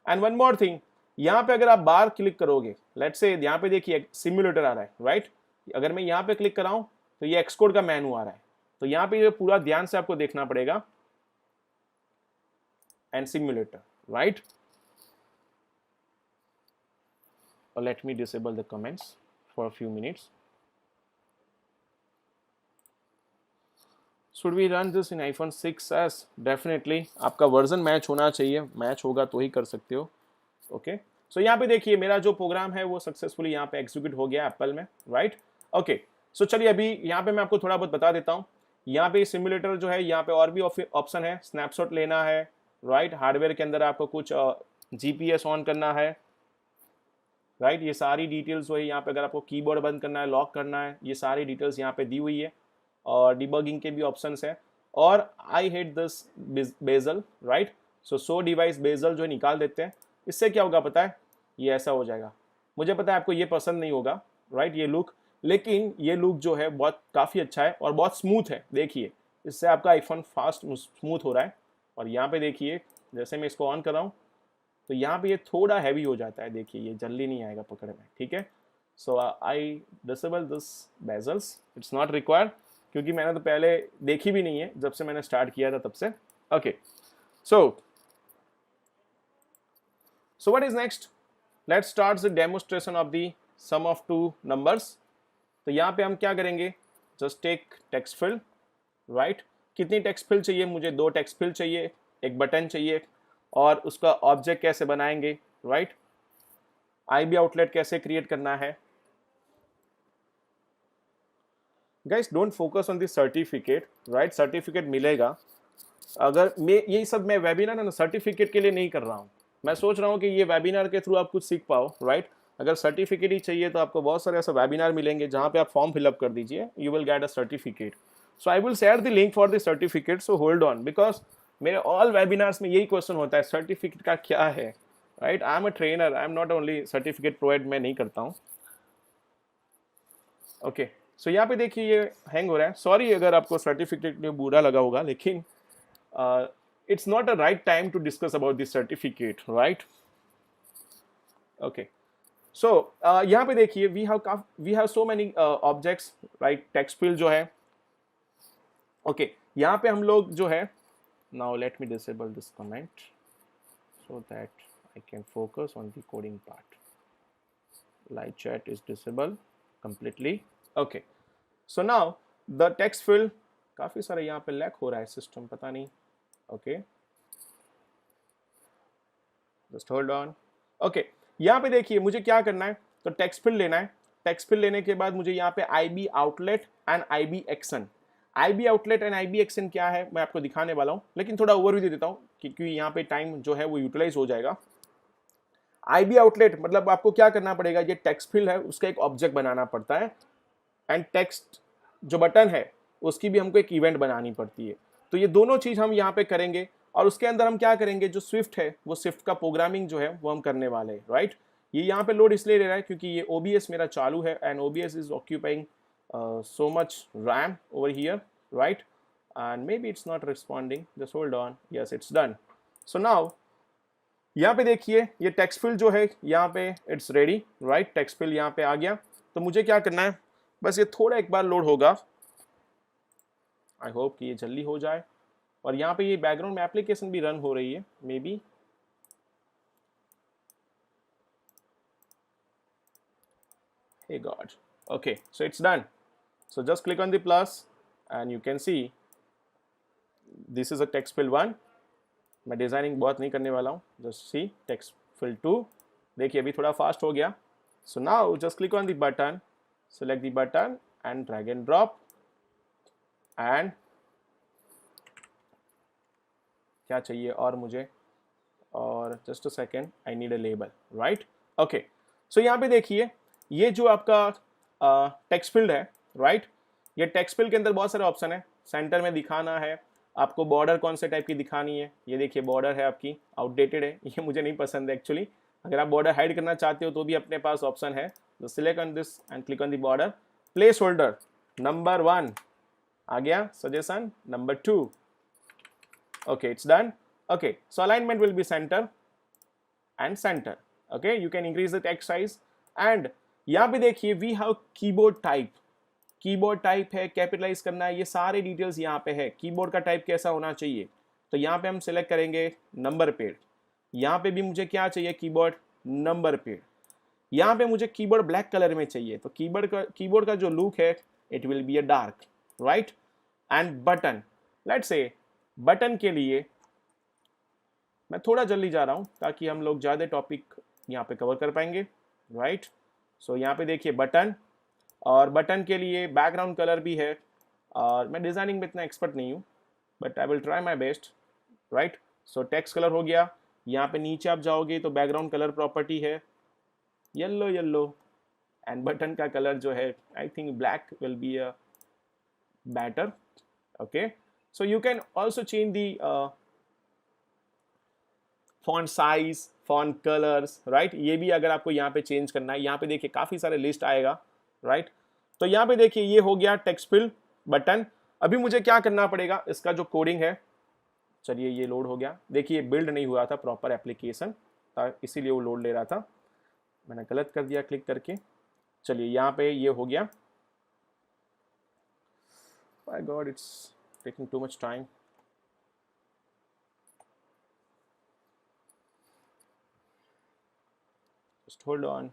A: एंड वन मोर थिंग, यहाँ पे अगर आप बार क्लिक करोगे, लेट्स से यहाँ पे देखिए सिम्युलेटर आ रहा है, राइट? अगर मैं यहाँ पे क्लिक कराऊँ तो ये एक्सकोड का मेनू आ रहा है. तो यहाँ पे ये पूरा ध्यान से आपको देखना पड़ेगा. And simulator, right? और let me disable the comments for a few minutes. Should we run this in iPhone 6s? Definitely. आपका वर्जन मैच होना चाहिए, मैच होगा तो ही कर सकते हो. ओके, सो यहाँ पे देखिए मेरा जो प्रोग्राम है वो सक्सेसफुली यहाँ पे एग्जीक्यूट हो गया एप्पल में, राइट? ओके, सो चलिए अभी यहाँ पे मैं आपको थोड़ा बहुत बता देता हूँ. यहाँ पे सिम्युलेटर जो है, यहाँ पे और भी ऑप्शन है. स्नैपशॉट लेना है, राइट? हार्डवेयर के अंदर आपको कुछ GPS ऑन करना है, राइट? ये सारी डिटेल्स वही यहाँ पे, अगर आपको कीबोर्ड बंद करना है, लॉक करना है, ये सारी डिटेल्स यहाँ पे दी हुई है. और डिबगिंग के भी ऑप्शंस हैं. और I hate this bezel, right? So device bezel जो है निकाल देते हैं. इससे क्या होगा पता है, ये ऐसा हो जाएगा. मुझे पता है आपको ये पसंद नहीं होगा, राइट? ये लुक, लेकिन ये लुक जो है बहुत काफ़ी अच्छा है और बहुत स्मूथ है। देखिए इससे आपका आईफोन फास्ट स्मूथ हो रहा है। और यहाँ पे देखिए जैसे मैं इसको ऑन कर रहा हूँ तो यहाँ पे ये थोड़ा हैवी हो जाता है। देखिए ये जल्दी नहीं आएगा पकड़ में, ठीक है। So I disable this bezels, it's not required, क्योंकि मैंने तो पहले देखी भी नहीं है जब से मैंने स्टार्ट किया था तब से। Okay, so what is next? Let's start the demonstration of the sum of two numbers. तो यहाँ पे हम क्या करेंगे, just take text field, right. कितनी टेक्स्ट फिल चाहिए मुझे? 2 टेक्स्ट फिल चाहिए, एक बटन चाहिए, और उसका ऑब्जेक्ट कैसे बनाएंगे, राइट। आईबी आउटलेट कैसे क्रिएट करना है। Guys don't focus on the certificate, right. Certificate मिलेगा, अगर मैं यही सब मैं वेबिनार ना सर्टिफिकेट के लिए नहीं कर रहा हूँ। मैं सोच रहा हूँ कि ये वेबिनार के थ्रू आप कुछ सीख पाओ, राइट। अगर सर्टिफिकेट ही चाहिए तो आपको बहुत सारे ऐसे वेबिनार मिलेंगे जहाँ पे आप फॉर्म फिलअप कर दीजिए, you will get a certificate. So I will share the link for the certificate, so hold on, because मेरे ऑल वेबिनार्स में यही क्वेश्चन होता है, सर्टिफिकेट का क्या है, right. I am a trainer, I am not only certificate provide मैं नहीं करता हूँ। ओके, सो यहाँ पे देखिए ये हैंग हो रहा है। सॉरी अगर आपको सर्टिफिकेट में बुरा लगा होगा, लेकिन it's not a right time to discuss about this certificate, right? Okay, so यहाँ पे देखिए we have so many objects, right? Text field जो है, okay, यहाँ पे हम लोग जो है, now let me disable this comment so that I can focus on the coding part. Live chat is disabled completely. Okay, so now the text field, काफी सारे यहाँ पे लैग हो रहा है सिस्टम, पता नहीं। Okay, just hold on. Okay, यहाँ पे देखिए मुझे क्या करना है, तो टेक्स्ट फिल लेना है। टेक्स्ट फिल लेने के बाद मुझे यहाँ पे IB outlet and IB action, IB outlet and IB action क्या है मैं आपको दिखाने वाला हूँ, लेकिन थोड़ा ओवरव्यू दे देता हूँ क्योंकि यहाँ पे टाइम जो है वो यूटिलाइज हो जाएगा। आईबी आउटलेट मतलब आपको क्या करना पड़ेगा, ये टेक्स्ट फिल है उसका एक ऑब्जेक्ट बनाना पड़ता है, एंड टेक्स्ट जो बटन है उसकी भी हमको एक इवेंट बनानी पड़ती है। तो ये दोनों चीज़ हम यहाँ पे करेंगे, और उसके अंदर हम क्या करेंगे, जो स्विफ्ट है वो स्विफ्ट का प्रोग्रामिंग जो है वो हम करने वाले हैं, राइट। ये यहाँ पे लोड इसलिए ले रहा है क्योंकि ये OBS मेरा चालू है, and OBS is occupying so much RAM over here, right? And maybe it's not responding, just hold on, yes it's done. So now यहाँ पे देखिए ये टेक्स्ट फिल जो है यहाँ पे it's ready, right. Text field यहाँ पे आ गया, तो मुझे क्या करना है, बस ये थोड़ा एक बार लोड होगा, आई होप कि ये जल्दी हो जाए। और यहाँ पे ये बैकग्राउंड में एप्लीकेशन भी रन हो रही है, may be. Hey God, okay, so it's done. So just click on the plus and you can see this is a text fill 1. मैं डिजाइनिंग बहुत नहीं करने वाला हूँ, just see text fill 2. देखिए अभी थोड़ा फास्ट हो गया। So now just click on the button, select the button and drag and drop, and क्या चाहिए और मुझे, और just a second, I need a label, right. Okay, so यहाँ पे देखिए ये जो आपका टेक्स्ट फील्ड है, राइट। ये टेक्स्ट फील्ड के अंदर बहुत सारे ऑप्शन है। सेंटर में दिखाना है आपको, बॉर्डर कौन से टाइप की दिखानी है, ये देखिए बॉर्डर है आपकी आउटडेटेड है, ये मुझे नहीं पसंद है एक्चुअली। अगर आप बॉर्डर हाइड करना चाहते हो तो भी अपने पास ऑप्शन है, तो select on this and click on the border. Place holder number 1 आ गया, suggestion number 2, okay it's done. Okay, so alignment will be center and center. Okay, you can increase the text size, and यहाँ पे देखिए we have keyboard type, keyboard type है, capitalise करना है, ये सारे details यहाँ पे है। कीबोर्ड का टाइप कैसा होना चाहिए, तो यहाँ पे हम सिलेक्ट करेंगे नंबर पेड। यहाँ पे भी मुझे क्या चाहिए, कीबोर्ड नंबर पेड। यहाँ पे मुझे कीबोर्ड ब्लैक कलर में चाहिए, तो कीबोर्ड का जो लुक है it will be a dark, right. And button, let's say button के लिए मैं थोड़ा जल्दी जा रहा हूँ ताकि हम लोग ज़्यादा टॉपिक यहाँ पे कवर कर पाएंगे, राइट। सो यहाँ पे देखिए बटन, और बटन के लिए बैकग्राउंड कलर भी है, और मैं डिज़ाइनिंग में इतना एक्सपर्ट नहीं हूँ, but I will try my best, right. So text colour हो गया। यहाँ पे नीचे आप जाओगे तो बैकग्राउंड कलर प्रॉपर्टी है येलो येलो, एंड बटन का कलर जो है I think black will be a better, okay. So you can also change the font size, font colors, right? ये भी अगर आपको यहाँ पे चेंज करना है, यहाँ पे देखिए काफ़ी सारे लिस्ट आएगा, right? तो यहाँ पे देखिए ये हो गया टेक्स्ट फिल बटन। अभी मुझे क्या करना पड़ेगा, इसका जो कोडिंग है, चलिए ये लोड हो गया। देखिए बिल्ड नहीं हुआ था प्रॉपर एप्लीकेशन, इसीलिए वो लोड ले रहा था, मैंने गलत कर दिया क्लिक करके। चलिए यहाँ पे ये हो गया। My God, it's taking too much time. Just hold on.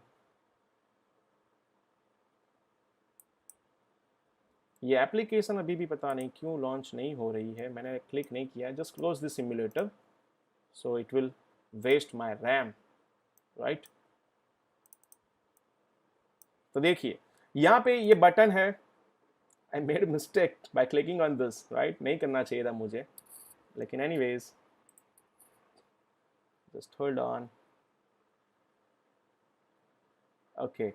A: ये एप्लीकेशन अभी भी पता नहीं क्यों लॉन्च नहीं हो रही है, मैंने क्लिक नहीं किया। Just close this simulator, so it will waste my RAM, right. तो देखिए यहाँ पे ये बटन है। I made mistake by clicking on this, right, नहीं करना चाहिए था मुझे, लेकिन anyways just hold on. Okay,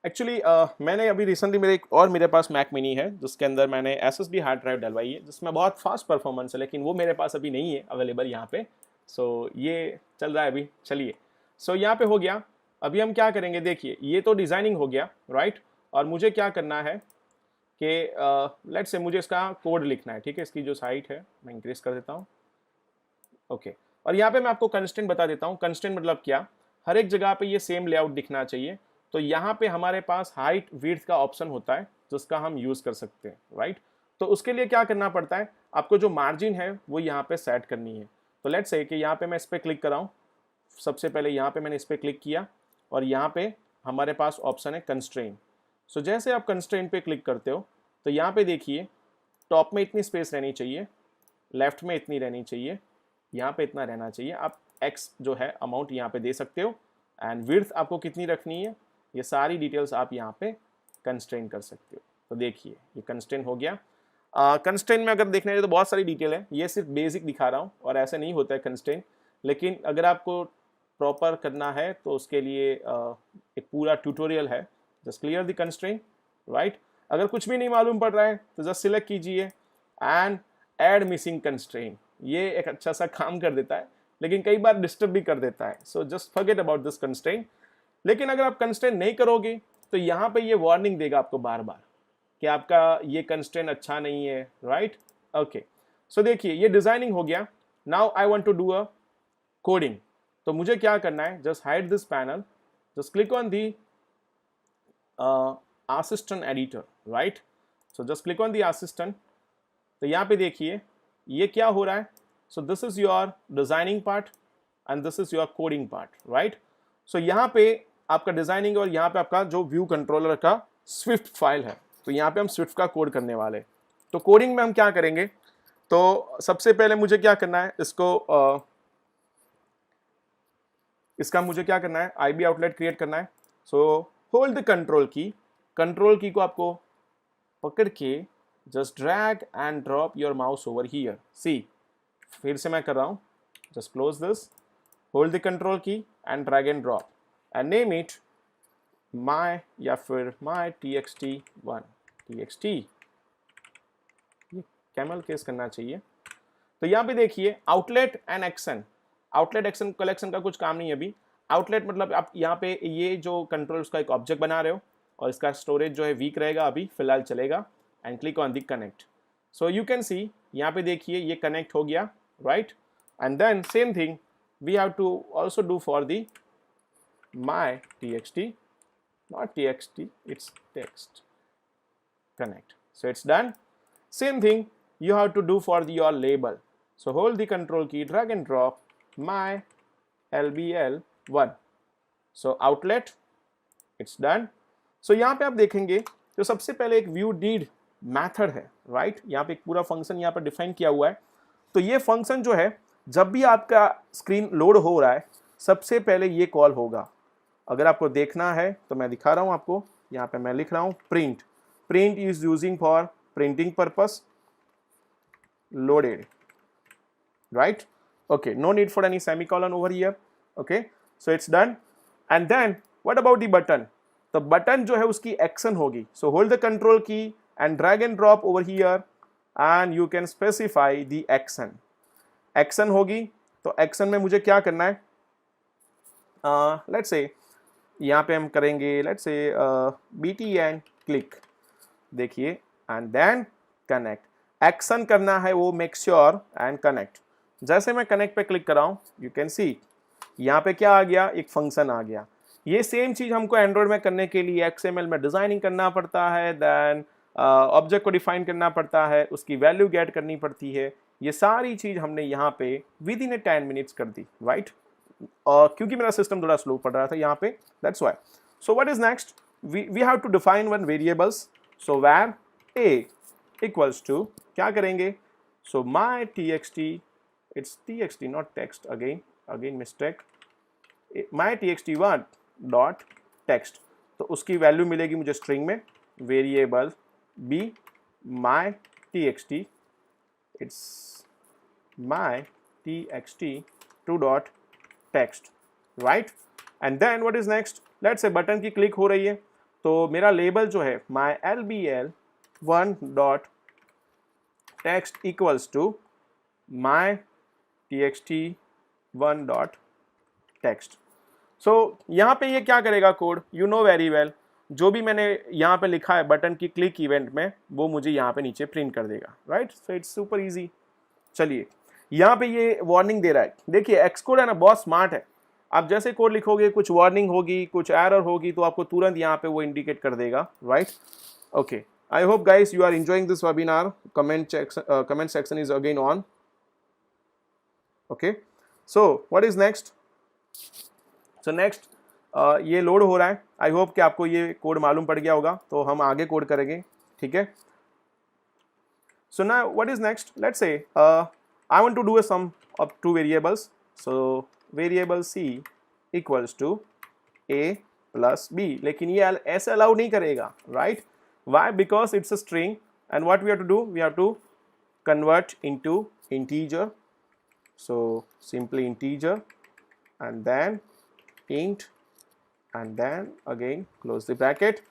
A: actually मैंने अभी रिसेंटली मेरे पास मैक मिनी है जिसके अंदर मैंने एसएसडी हार्ड ड्राइव डलवाई है जिसमें बहुत फास्ट परफॉर्मेंस है, लेकिन वो मेरे पास अभी नहीं है अवेलेबल यहाँ पे। सो ये चल रहा है अभी। चलिए, सो यहाँ पे हो गया। अभी हम क्या करेंगे, देखिए ये तो डिज़ाइनिंग हो गया, राइट। और मुझे क्या करना है कि लेट्स से मुझे इसका कोड लिखना है, ठीक है। इसकी जो साइट है मैं इंक्रीज कर देता हूँ, ओके। और यहाँ पे मैं आपको कंस्ट्रेंट बता देता हूँ। कंस्ट्रेंट मतलब क्या, हर एक जगह पे ये सेम लेआउट दिखना चाहिए। तो यहाँ पे हमारे पास हाइट विड्थ का ऑप्शन होता है जिसका हम यूज़ कर सकते हैं, राइट। तो उसके लिए क्या करना पड़ता है, आपको जो मार्जिन है वो यहाँ पे सेट करनी है। तो लेट्स से कि यहाँ पे मैं इस पर क्लिक कर रहा हूँ। सबसे पहले यहाँ पे मैंने इस पर क्लिक किया और यहाँ पे हमारे पास ऑप्शन है कंस्ट्रेंट। सो जैसे आप कंस्ट्रेंट पे क्लिक करते हो तो यहाँ पे देखिए टॉप में इतनी स्पेस रहनी चाहिए, लेफ्ट में इतनी रहनी चाहिए, यहाँ पे इतना रहना चाहिए। आप एक्स जो है अमाउंट यहाँ पे दे सकते हो एंड विड्थ आपको कितनी रखनी है, ये सारी डिटेल्स आप यहाँ पे कंस्ट्रेंट कर सकते हो। तो देखिए ये कंस्ट्रेंट हो गया। कंस्ट्रेंट में अगर देखने जाए तो बहुत सारी डिटेल है, ये सिर्फ बेसिक दिखा रहा हूँ और ऐसे नहीं होता है कंस्ट्रेंट। लेकिन अगर आपको प्रॉपर करना है तो उसके लिए एक पूरा ट्यूटोरियल है। Just clear the constraint, right. अगर कुछ भी नहीं मालूम पड़ रहा है तो जस्ट सिलेक्ट कीजिए एंड ऐड मिसिंग कंस्ट्रेंट। ये एक अच्छा सा काम कर देता है, लेकिन कई बार डिस्टर्ब भी कर देता है। So just forget about this constraint. लेकिन अगर आप कंस्ट्रेंट नहीं करोगे तो यहाँ पे ये वार्निंग देगा आपको बार बार कि आपका ये कंस्ट्रेंट अच्छा नहीं है, राइट। ओके, सो देखिए ये डिजाइनिंग हो गया। Now I want to do a coding. तो मुझे क्या करना है, just hide this panel, just click on the assistant editor, right. So just click on the assistant. तो यहाँ पे देखिए ये क्या हो रहा है। So this is your designing part and this is your coding part, right. So यहाँ पे आपका डिजाइनिंग और यहाँ पे आपका जो व्यू कंट्रोलर का स्विफ्ट फाइल है। तो यहाँ पे हम स्विफ्ट का कोड करने वाले। तो कोडिंग में हम क्या करेंगे, तो सबसे पहले मुझे क्या करना है, इसका मुझे क्या करना है, आईबी आउटलेट क्रिएट करना है। सो होल्ड द कंट्रोल की को आपको पकड़ के just drag and drop your mouse over here. See, फिर से मैं कर रहा हूँ, just close this, hold the control key and drag and drop and name it my या फिर माई txt1 txt, ये कैमल केस करना चाहिए। तो यहाँ पे देखिए outlet and action. Outlet action collection का कुछ काम नहीं है अभी। आउटलेट मतलब आप यहाँ पे ये जो कंट्रोल उसका एक ऑब्जेक्ट बना रहे हो और इसका स्टोरेज जो है वीक रहेगा, अभी फिलहाल चलेगा। And click on the connect. So you can see यहाँ पे देखिए ये कनेक्ट हो गया, right. And then same thing we have to also do for the my txt, not txt, it's text connect. So it's done. Same thing you have to do for your label. So hold the control key, drag and drop my lbl1. So outlet, it's done. So यहाँ पे आप देखेंगे तो सबसे पहले एक view did method है, right। यहाँ पे एक पूरा फंक्शन यहाँ पर डिफाइन किया हुआ है। तो ये फंक्शन जो है जब भी आपका स्क्रीन लोड हो रहा है सबसे पहले ये कॉल होगा। अगर आपको देखना है तो मैं दिखा रहा हूँ आपको, यहाँ पे मैं लिख रहा हूँ print is using for printing purpose loaded, right. Okay, no need for any semicolon over here. Okay, so it's done. And then what about the button. तो बटन जो है उसकी एक्शन होगी। So hold the control key and drag and drop over here and you can specify the action. Action होगी तो action में मुझे क्या करना है, लेट्स से यहाँ पे हम करेंगे let's say BT and click, देखिए, एंड देन कनेक्ट। एक्शन करना है वो मेक श्योर एंड कनेक्ट। जैसे मैं कनेक्ट पे क्लिक कर रहा हूँ, यू कैन सी यहाँ पे क्या आ गया, एक फंक्शन आ गया। ये सेम चीज हमको एंड्रॉइड में करने के लिए XML में डिजाइनिंग करना पड़ता है, देन ऑब्जेक्ट को डिफाइन करना पड़ता है, उसकी वैल्यू गेट करनी पड़ती है। ये सारी चीज हमने यहाँ पे विद इन 10 मिनट्स कर दी, राइट। और क्योंकि मेरा सिस्टम थोड़ा स्लो पड़ रहा था यहाँ पे, that's why. So what is next, we have to define one variables. So var a equals to, क्या करेंगे, so my txt, it's txt not text, again mistake, my txt1 dot text, तो उसकी value मिलेगी मुझे string में, variable b my txt, it's my txt2 dot text, right. And then what is next, let's say button की click हो रही है, तो मेरा लेबल जो है my lbl1 dot text equals to my txt1 dot text. So यहाँ पे ये क्या करेगा code, you know very well, जो भी मैंने यहाँ पे लिखा है बटन की क्लिक इवेंट में, वो मुझे यहाँ पे नीचे प्रिंट कर देगा, right. So it's super easy. चलिए यहाँ पे ये वार्निंग दे रहा है, देखिए एक्सकोड है ना, बहुत स्मार्ट है। आप जैसे कोड लिखोगे, कुछ वार्निंग होगी, कुछ एरर होगी, तो आपको तुरंत यहाँ पे वो इंडिकेट कर देगा, right. Okay, I hope guys you are enjoying this webinar. Comment section is again on. Okay, so what is next, so next ये लोड हो रहा है। आई होप कि आपको ये कोड मालूम पड़ गया होगा, तो हम आगे कोड करेंगे, ठीक है। So now what is next, let's say I want to do a sum of two variables. So variable c equals to a plus b, लेकिन ये ऐसे अलाउ नहीं करेगा, right. Why, because it's a string and what we have to do, we have to convert into integer. So simply integer and then int and then again close the bracket.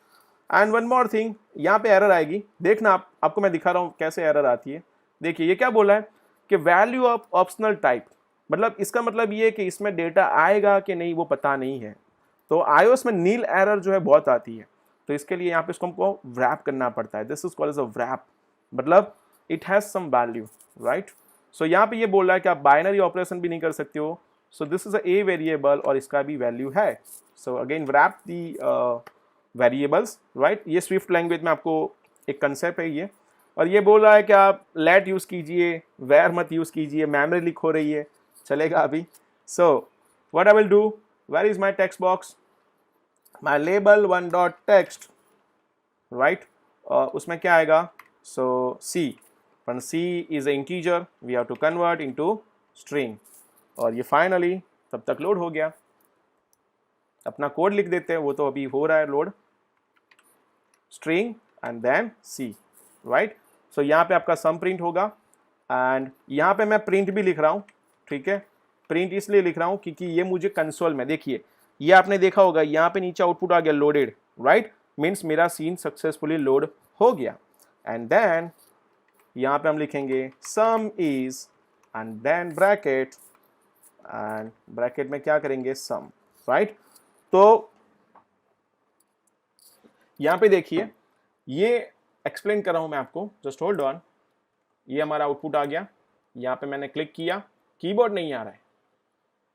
A: And one more thing, यहाँ पे error आएगी, देखना आपको मैं दिखा रहा हूँ कैसे एरर आती है। देखिए ये क्या बोला है कि वैल्यू ऑफ ऑप्शनल टाइप, मतलब इसका मतलब ये है कि इसमें डेटा आएगा कि नहीं वो पता नहीं है। तो iOS में नील एरर जो है बहुत आती है, तो इसके लिए यहाँ पे इसको हमको wrap करना पड़ता है। This is called as a wrap, मतलब it has some value, right. So यहाँ पे ये बोल रहा है कि आप बाइनरी ऑपरेशन भी नहीं कर सकते हो। सो दिस इज a वेरिएबल और इसका भी वैल्यू है। सो अगेन wrap दी वेरिएबल्स, राइट। ये स्विफ्ट लैंग्वेज में आपको एक कंसेप्ट है ये, और ये बोल रहा है कि आप लेट यूज़ कीजिए, वेयर मत यूज़ कीजिए, मेमोरी लीक हो रही है, चलेगा अभी। So what I will do, where is my text box, my label 1 dot text, right. उसमें क्या आएगा, सो c, पर c is an integer, we have to convert into string, और ये फाइनली तब तक लोड हो गया। अपना कोड लिख देते हैं, वो तो अभी हो रहा है load, string and then c, right. So यहाँ पे आपका सम प्रिंट होगा, एंड यहाँ पे मैं प्रिंट भी लिख रहा हूँ, ठीक है। प्रिंट इसलिए लिख रहा हूँ क्योंकि ये मुझे कंसोल में, देखिए ये आपने देखा होगा यहाँ पे नीचे आउटपुट आ गया लोडेड, राइट, मीन्स मेरा सीन सक्सेसफुली लोड हो गया। एंड देन यहाँ पे हम लिखेंगे sum is and then bracket, and bracket में क्या करेंगे, सम, राइट। तो यहाँ पे देखिए ये एक्सप्लेन कर रहा हूँ मैं आपको, जस्ट होल्ड ऑन। ये हमारा आउटपुट आ गया, यहाँ पे मैंने क्लिक किया, कीबोर्ड नहीं आ रहा है।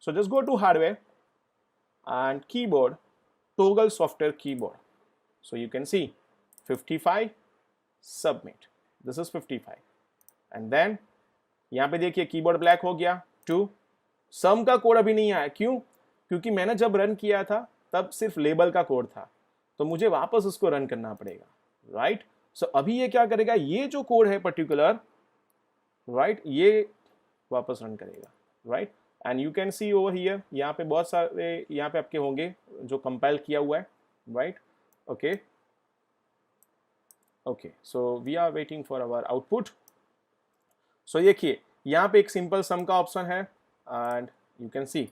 A: So just go to hardware and keyboard, toggle software keyboard. So you can see 55 submit, this is 55, and then यहाँ पे देखिए कीबोर्ड ब्लैक हो गया। 2 सम का कोड अभी नहीं आया, क्यों, क्योंकि मैंने जब रन किया था तब सिर्फ लेबल का कोड था, तो मुझे वापस उसको रन करना पड़ेगा, राइट। सो अभी ये क्या करेगा, ये जो कोड है पर्टिकुलर, राइट, ये वापस रन करेगा, right. And you can C over here, यहाँ पे बहुत सारे यहाँ पे आपके होंगे जो कंपाइल किया हुआ है, right. Okay okay, so we are waiting for our output. So देखिए यहाँ पे एक सिंपल सम का ऑप्शन है, एंड यू कैन सी,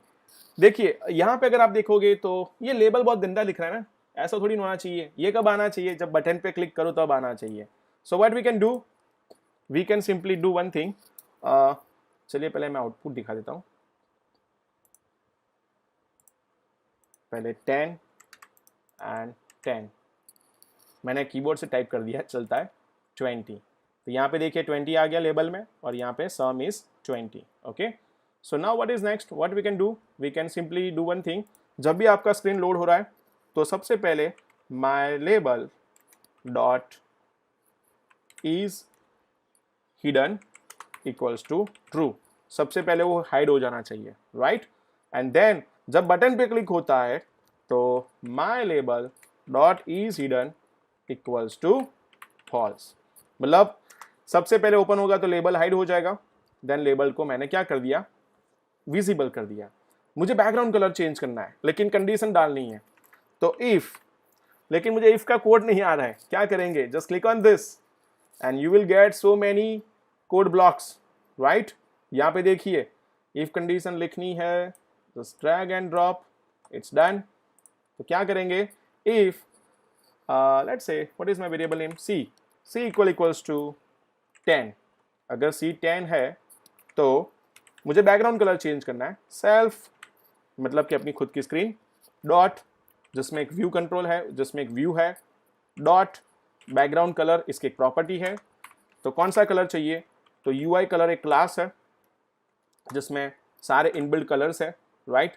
A: देखिए यहाँ पे अगर आप देखोगे तो ये लेबल बहुत गंदा लिख रहा है ना, ऐसा थोड़ी होना चाहिए। ये कब आना चाहिए, जब बटन पे क्लिक करो तब आना चाहिए। So what we can do, we can simply do one thing, चलिए पहले मैं आउटपुट दिखा देता हूँ। पहले 10 एंड 10 मैंने कीबोर्ड से टाइप कर दिया, चलता है 20। तो यहाँ पे देखिए 20 आ गया लेबल में, और यहाँ पे sum is 20। Okay, so now what is next, what we can do, we can simply do one thing. जब भी आपका स्क्रीन लोड हो रहा है तो सबसे पहले my label dot is hidden equals to true, सबसे पहले वो हाइड हो जाना चाहिए, राइट। एंड देन जब बटन पे क्लिक होता है तो my label dot is hidden equals to false, मतलब सबसे पहले ओपन होगा तो लेबल हाइड हो जाएगा, देन लेबल को मैंने क्या कर दिया, विजिबल कर दिया। मुझे बैकग्राउंड कलर चेंज करना है लेकिन कंडीशन डालनी है, तो इफ, लेकिन मुझे इफ का कोड नहीं आ रहा है, क्या करेंगे, just click on this and you will get so many code blocks, right. यहाँ पे देखिए इफ कंडीशन लिखनी है, just drag and drop, it's done. तो क्या करेंगे, if let's say what is my variable name, c equals to 10, अगर c 10 है तो मुझे बैकग्राउंड कलर चेंज करना है, सेल्फ मतलब कि अपनी खुद की स्क्रीन, डॉट जिसमें एक व्यू कंट्रोल है, जिसमें एक व्यू है, डॉट बैकग्राउंड कलर इसकी एक प्रॉपर्टी है। तो कौन सा कलर चाहिए, तो UI कलर एक क्लास है जिसमें सारे इनबिल्ट कलर्स है, राइट।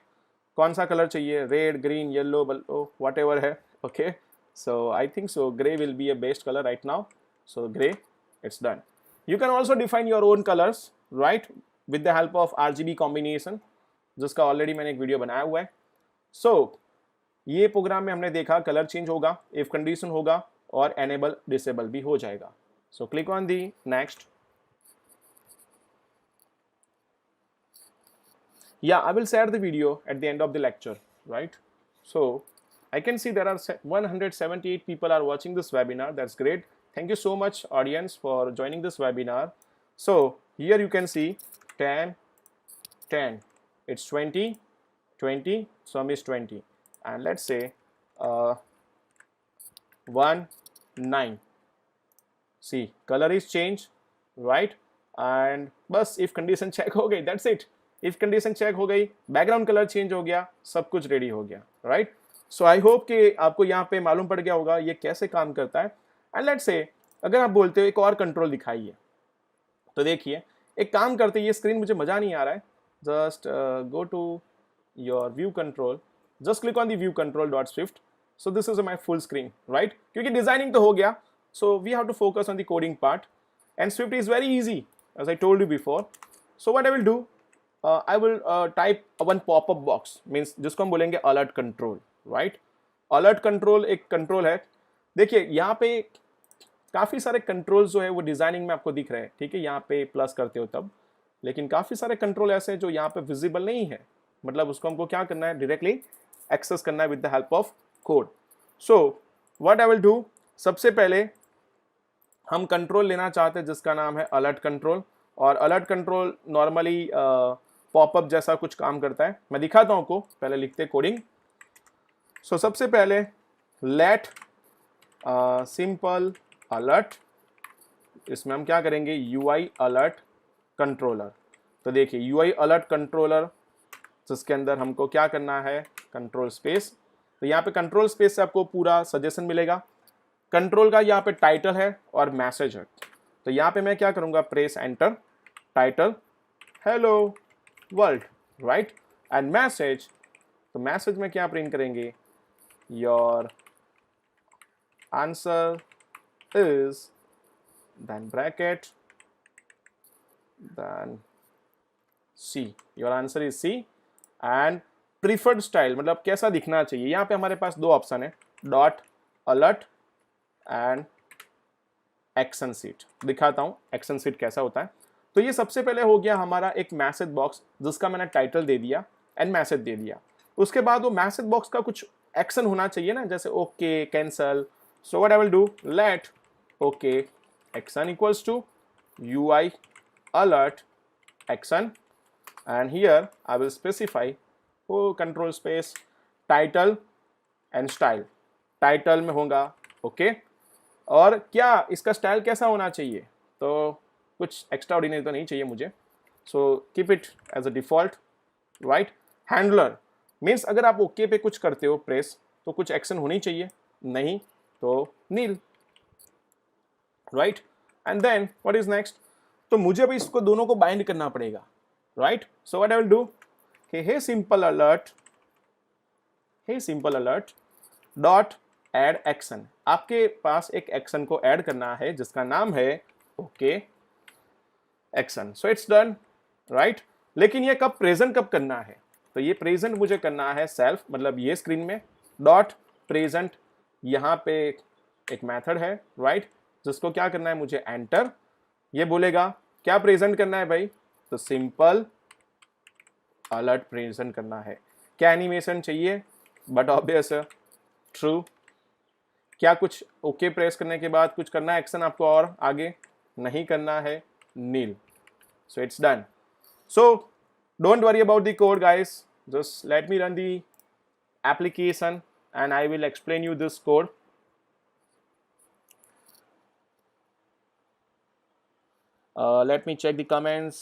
A: कौन सा कलर चाहिए, red, green, yellow, whatever है, okay. So I think so grey will be a best colour right now, so grey, it's done. You can also define your own colors, right, with the help of RGB combination, जिसका already मैंने एक video बनाया हुआ है। सो ये programme में हमने देखा कलर चेंज होगा, इफ कंडीशन होगा और एनेबल डिसेबल भी हो जाएगा। So click on the next. Yeah, I will share the video at the end of the lecture, right? So I can see there are 178 people are watching this webinar. That's great. Thank you so much audience for joining this webinar. So here you can see 10 10, it's 20 20, sum is 20, and let's say 1 9, see color is changed, right? And बस if condition check हो गई, that's it. If condition check हो गई, background colour change हो गया, सब कुछ ready हो गया, राइट। सो आई होप कि आपको यहाँ पे मालूम पड़ गया होगा ये कैसे काम करता है। एंड लेट्स से अगर आप बोलते हो एक और कंट्रोल दिखाइए, तो देखिए एक काम करते, ये स्क्रीन मुझे मजा नहीं आ रहा है, just go to your view control, just click on the view control dot swift. So this is my full screen, right, क्योंकि डिजाइनिंग तो हो गया, so we have to focus on the coding part, and swift is very easy as I told you before. So what I will do, I will type one pop-up box, means जिसको हम बोलेंगे alert control, right. Alert control एक control है, देखिए यहाँ पे काफ़ी सारे कंट्रोल्स जो है वो डिजाइनिंग में आपको दिख रहे हैं, ठीक है, यहाँ पे प्लस करते हो तब, लेकिन काफ़ी सारे कंट्रोल ऐसे हैं जो यहाँ पे विजिबल नहीं है, मतलब उसको हमको क्या करना है, डायरेक्टली एक्सेस करना है with the help of code. So what I will do, सबसे पहले हम कंट्रोल लेना चाहते हैं जिसका नाम है अलर्ट कंट्रोल, और अलर्ट कंट्रोल नॉर्मली पॉपअप जैसा कुछ काम करता है। मैं दिखाता हूं आपको, पहले लिखते कोडिंग। सो सबसे पहले लेट सिंपल अलर्ट, इसमें हम क्या करेंगे, UI अलर्ट कंट्रोलर। तो देखिए UI अलर्ट कंट्रोलर, जिसके अंदर हमको क्या करना है, कंट्रोल स्पेस। तो यहाँ पे कंट्रोल स्पेस से आपको पूरा सजेशन मिलेगा। कंट्रोल का यहाँ पे टाइटल है और मैसेज है, तो यहाँ पे मैं क्या करूँगा, press enter, title hello world, right, and message, तो मैसेज में क्या प्रिंट करेंगे, your answer is, then bracket, then C, your answer is C, and preferred style मतलब कैसा दिखना चाहिए, यहाँ पे हमारे पास दो ऑप्शन है, dot alert and action seat. दिखाता हूँ एक्शन सीट कैसा होता है। तो ये सबसे पहले हो गया हमारा एक मैसेज बॉक्स, जिसका मैंने टाइटल दे दिया एंड मैसेज दे दिया। उसके बाद वो मैसेज बॉक्स का कुछ एक्शन होना चाहिए ना, जैसे okay, cancel. So what I will do, let okay action equals to UI alert action, and here I will specify control space title and style। Title में होगा ओके, और क्या इसका स्टाइल कैसा होना चाहिए, तो कुछ एक्स्ट्रा ऑर्डिनरी तो नहीं चाहिए मुझे, so keep it as a default, right. Handler means अगर आप ओके पे कुछ करते हो प्रेस तो कुछ एक्शन होनी चाहिए, नहीं तो nil, right. And then what is next, तो मुझे अभी इसको दोनों को बाइंड करना पड़ेगा, right. So what I will do कि hey simple alert dot add action, आपके पास एक एक्शन को ऐड करना है जिसका नाम है okay action. So it's done, right. लेकिन ये कब करना है, तो ये प्रेजेंट मुझे करना है सेल्फ, मतलब ये स्क्रीन में डॉट प्रेजेंट, यहाँ पे एक मेथड है, राइट, जिसको क्या करना है मुझे एंटर, ये बोलेगा क्या प्रेजेंट करना है भाई, तो सिंपल अलर्ट प्रेजेंट करना है। क्या एनिमेशन चाहिए, बट ऑब्वियस ट्रू। क्या कुछ ओके प्रेस करने के बाद कुछ करना है एक्शन आपको और आगे, नहीं करना है, nil. So it's done. So don't worry about the code guys, just let me run the application and I will explain you this code. Let me check the comments.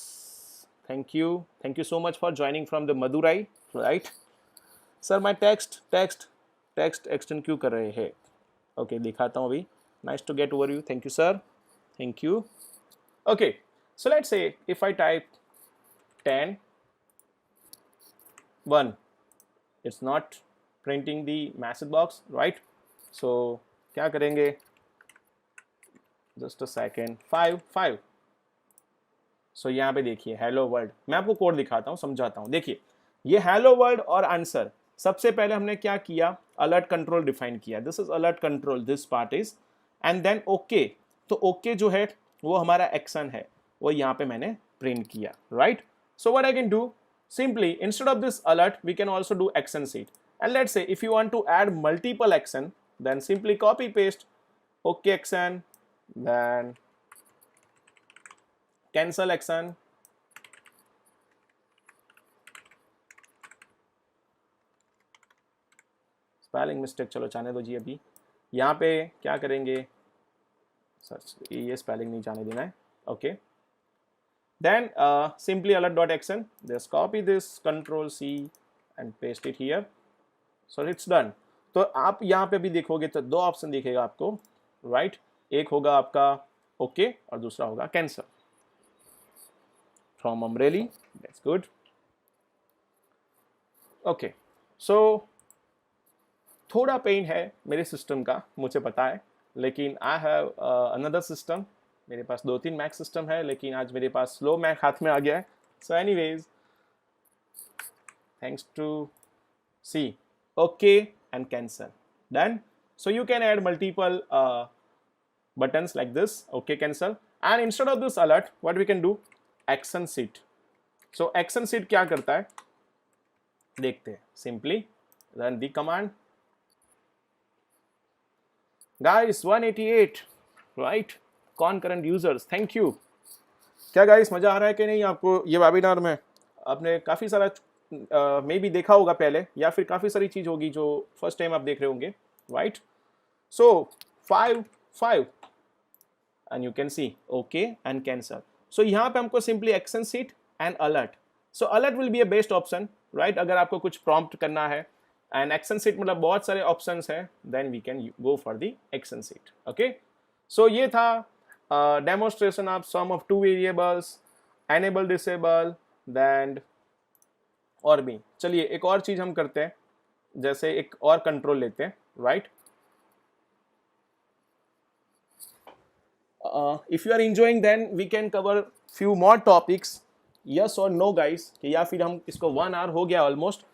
A: Thank you so much for joining from the Madurai, right sir। my text extend क्यों कर रहे हैं, okay दिखाता हूँ अभी। nice to get overview, thank you sir, thank you। okay, so let's say if I type 10 1, it's not printing the message box, right। so क्या करेंगे, just a second, 5 so यहाँ पे देखिए हेलो वर्ल्ड, मैं आपको कोड दिखाता हूँ, समझाता हूँ। देखिए ये हेलो वर्ल्ड और आंसर, सबसे पहले हमने क्या किया, अलर्ट कंट्रोल डिफाइन किया, this is alert control, this part is, and then okay, तो ओके जो है वो हमारा एक्शन है, वो यहाँ पे मैंने प्रिंट किया, right. So what I can do, simply instead of this alert we can also do action sheet, and let's say if you want to add multiple action, then simply copy paste okay action, then cancel action, spelling mistake चलो जाने दो जी, अभी यहाँ पे क्या करेंगे, search ये spelling नहीं जाने देना है, okay. Then simply alert.action, just copy this control C and paste it here, so it's done। तो आप यहाँ पे भी देखोगे तो दो ऑप्शन दिखेगा आपको, राइट, एक होगा आपका ओके और दूसरा होगा कैंसल फ्रॉम अम्ब्रेली, दैट्स गुड। ओके, सो थोड़ा पेन है मेरे सिस्टम का, मुझे पता है, लेकिन आई हैव अनदर सिस्टम, मेरे पास 2-3 मैक सिस्टम है, लेकिन आज मेरे पास स्लो मैक हाथ में आ गया है। So anyways thanks to see okay and cancel, done. So you can add multiple buttons like this, okay cancel, and instead of this alert what we can do, action sheet। so action sheet क्या करता है देखते हैं, simply run the command guys, 188 right concurrent users, thank you। क्या guys मजा आ रहा है कि नहीं आपको ये वेबिनार में, आपने काफ़ी सारा मे भी देखा होगा पहले, या फिर काफ़ी सारी चीज़ होगी जो फर्स्ट टाइम आप देख रहे होंगे, right. So 5 and you can see okay and cancel। so यहाँ पे हमको simply action sheet and alert, so alert will be a best option, right। अगर आपको कुछ prompt करना है, and action sheet मतलब बहुत सारे options हैं, then we can go for the action sheet, okay। so ये था demonstration of sum of two variables, enable disable, then और भी। चलिए एक और चीज़ हम करते हैं, जैसे एक और कंट्रोल लेते हैं, right. if you are enjoying then we can cover few more topics, yes or no guys, कि या फिर हम इसको 1 hour हो गया ऑलमोस्ट,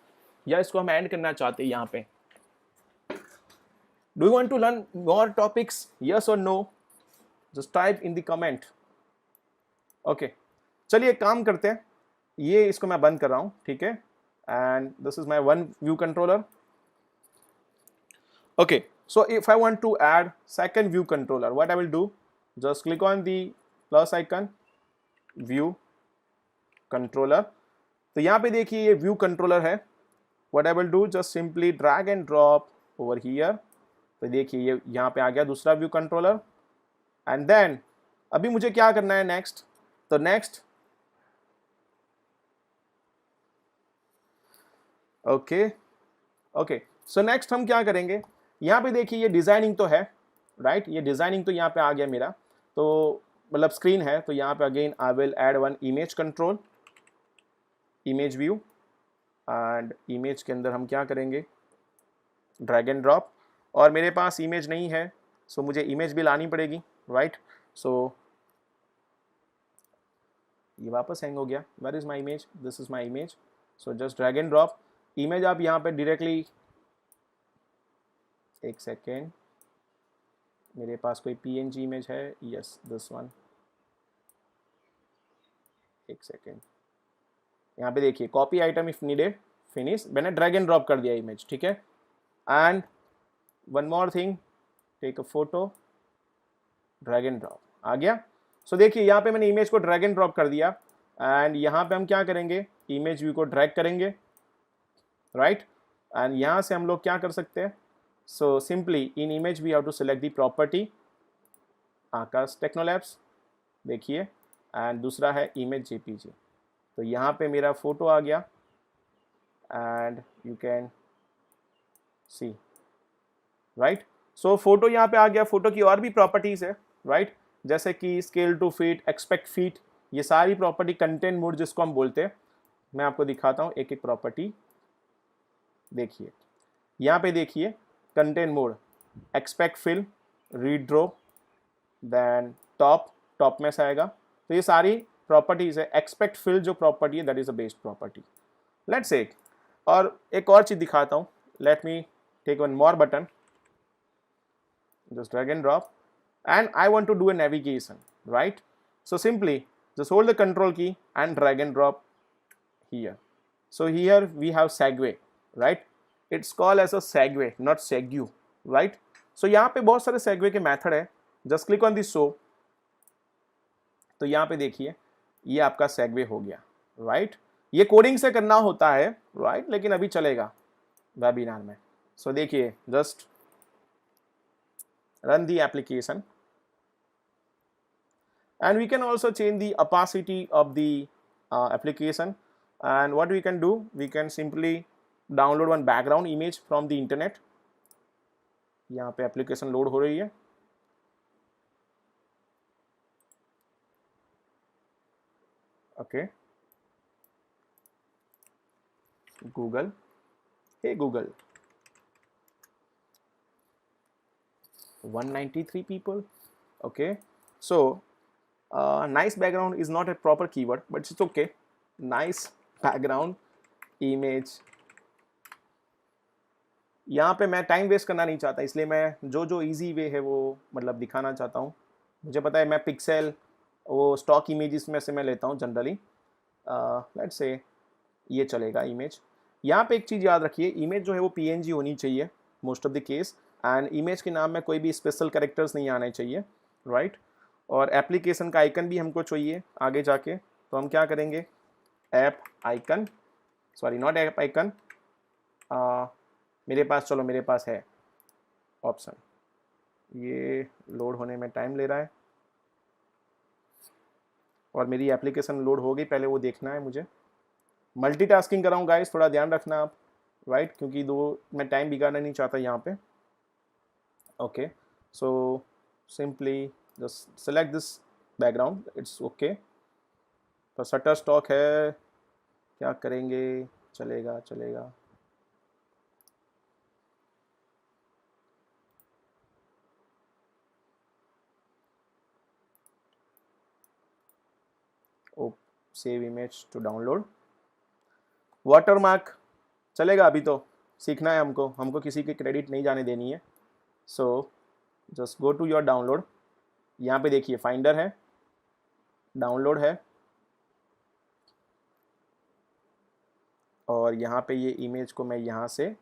A: या इसको हम एंड करना चाहते हैं यहाँ पे। do you want to learn more topics, yes or no, just type in the comment, okay। चलिए काम करते हैं, ये इसको मैं बंद कर रहा हूँ, ठीक है, and this is my one view controller, okay। so if I want to add second view controller, what I will do, just click on the plus icon, view controller। तो यहाँ पे देखिए ये view controller है, what I will do, just simply drag and drop over here। तो देखिए ये यहाँ पे आ गया दूसरा view controller, and then अभी मुझे क्या करना है नेक्स्ट, तो next, okay okay, so next हम क्या करेंगे, यहाँ पे देखिए ये डिजाइनिंग तो है, राइट, ये डिजाइनिंग तो यहाँ पे आ गया मेरा, तो मतलब स्क्रीन है, तो यहाँ पे again I will add one image control, image view, and image के अंदर हम क्या करेंगे, ड्रैग एंड ड्रॉप, और मेरे पास इमेज नहीं है, सो मुझे इमेज भी लानी पड़ेगी, राइट, सो ये वापस हैंग हो गया, where is my image, this is my image, so just drag and drop image, आप यहाँ पे डायरेक्टली, एक सेकेंड, मेरे पास कोई पीएनजी इमेज है, यस दिस वन, एक सेकेंड, यहाँ पे देखिए copy item if needed, finish, मैंने ड्रैग एंड ड्रॉप कर दिया इमेज, ठीक है, and one more thing, take a photo, drag and drop, आ गया। सो देखिए यहाँ पे मैंने इमेज को ड्रैग एंड ड्रॉप कर दिया, एंड यहाँ पे हम क्या करेंगे, इमेज व्यू को ड्रैग करेंगे, राइट, एंड यहाँ से हम लोग क्या कर सकते हैं, so simply in image we have to select the property Akash Technolabs, देखिए, एंड दूसरा है इमेज जेपीजी, तो यहाँ पे मेरा फोटो आ गया, and you can C, right, so photo यहाँ पे आ गया, फोटो की और भी प्रॉपर्टीज है, राइट, जैसे कि scale to feet, expect feet, ये सारी प्रॉपर्टी, कंटेंट मोड जिसको हम बोलते हैं, मैं आपको दिखाता हूँ एक एक प्रॉपर्टी, देखिए यहाँ पे देखिए content mode, aspect fill, redraw, then top में से आएगा, तो ये सारी प्रॉपर्टीज है, एक्सपेक्ट फिल जो प्रॉपर्टी है that is a based property, let's say, और एक और चीज दिखाता हूँ, let me take one more button, just drag and drop, and I want to do a navigation, right, so simply just hold the control key and drag and drop here, so here we have segue, right, it's called as a segue not segue, right, so यहाँ पे बहुत सारे segue के method है, just click on this show, तो यहाँ पे देखिए ये आपका segue हो गया, right, ये कोडिंग से करना होता है, right, लेकिन अभी चलेगा वेबिनार में, so देखिए just run the application, and we can also change the opacity of the application, and what we can do, we can simply download one background image from the internet, यहाँ पे application load हो रही है, okay, Google, hey Google, 193 people, okay, so nice background is not a proper keyword but it's okay, nice background image, यहाँ पे मैं time waste करना नहीं चाहता, इसलिए मैं जो इजी वे है वो मतलब दिखाना चाहता हूँ, मुझे पता है मैं पिक्सेल वो स्टॉक इमेजेस में से मैं लेता हूँ जनरली, लेट्स से ये चलेगा इमेज, यहाँ पे एक चीज़ याद रखिए, इमेज जो है वो पीएनजी होनी चाहिए most of the case, and image के नाम में कोई भी स्पेशल कैरेक्टर्स नहीं आने चाहिए, राइट, और एप्लीकेशन का आइकन भी हमको चाहिए आगे जाके, तो हम क्या करेंगे, app icon, sorry not app icon, मेरे पास है ऑप्शन, ये लोड होने में टाइम ले रहा है, और मेरी एप्लीकेशन लोड हो गई, पहले वो देखना है मुझे, मल्टीटास्किंग कर रहा हूँ गाइस, थोड़ा ध्यान रखना आप, राइट, क्योंकि मैं टाइम बिगाड़ना नहीं चाहता यहाँ पे, okay, so simply just select this background, it's okay, तो शटर स्टॉक है, क्या करेंगे, चलेगा, oh save image to download, watermark चलेगा, अभी तो सीखना है हमको किसी की क्रेडिट नहीं जाने देनी है, so just go to your download, यहाँ पे देखिए फाइंडर है, डाउनलोड है, और यहाँ पे ये इमेज को मैं यहाँ से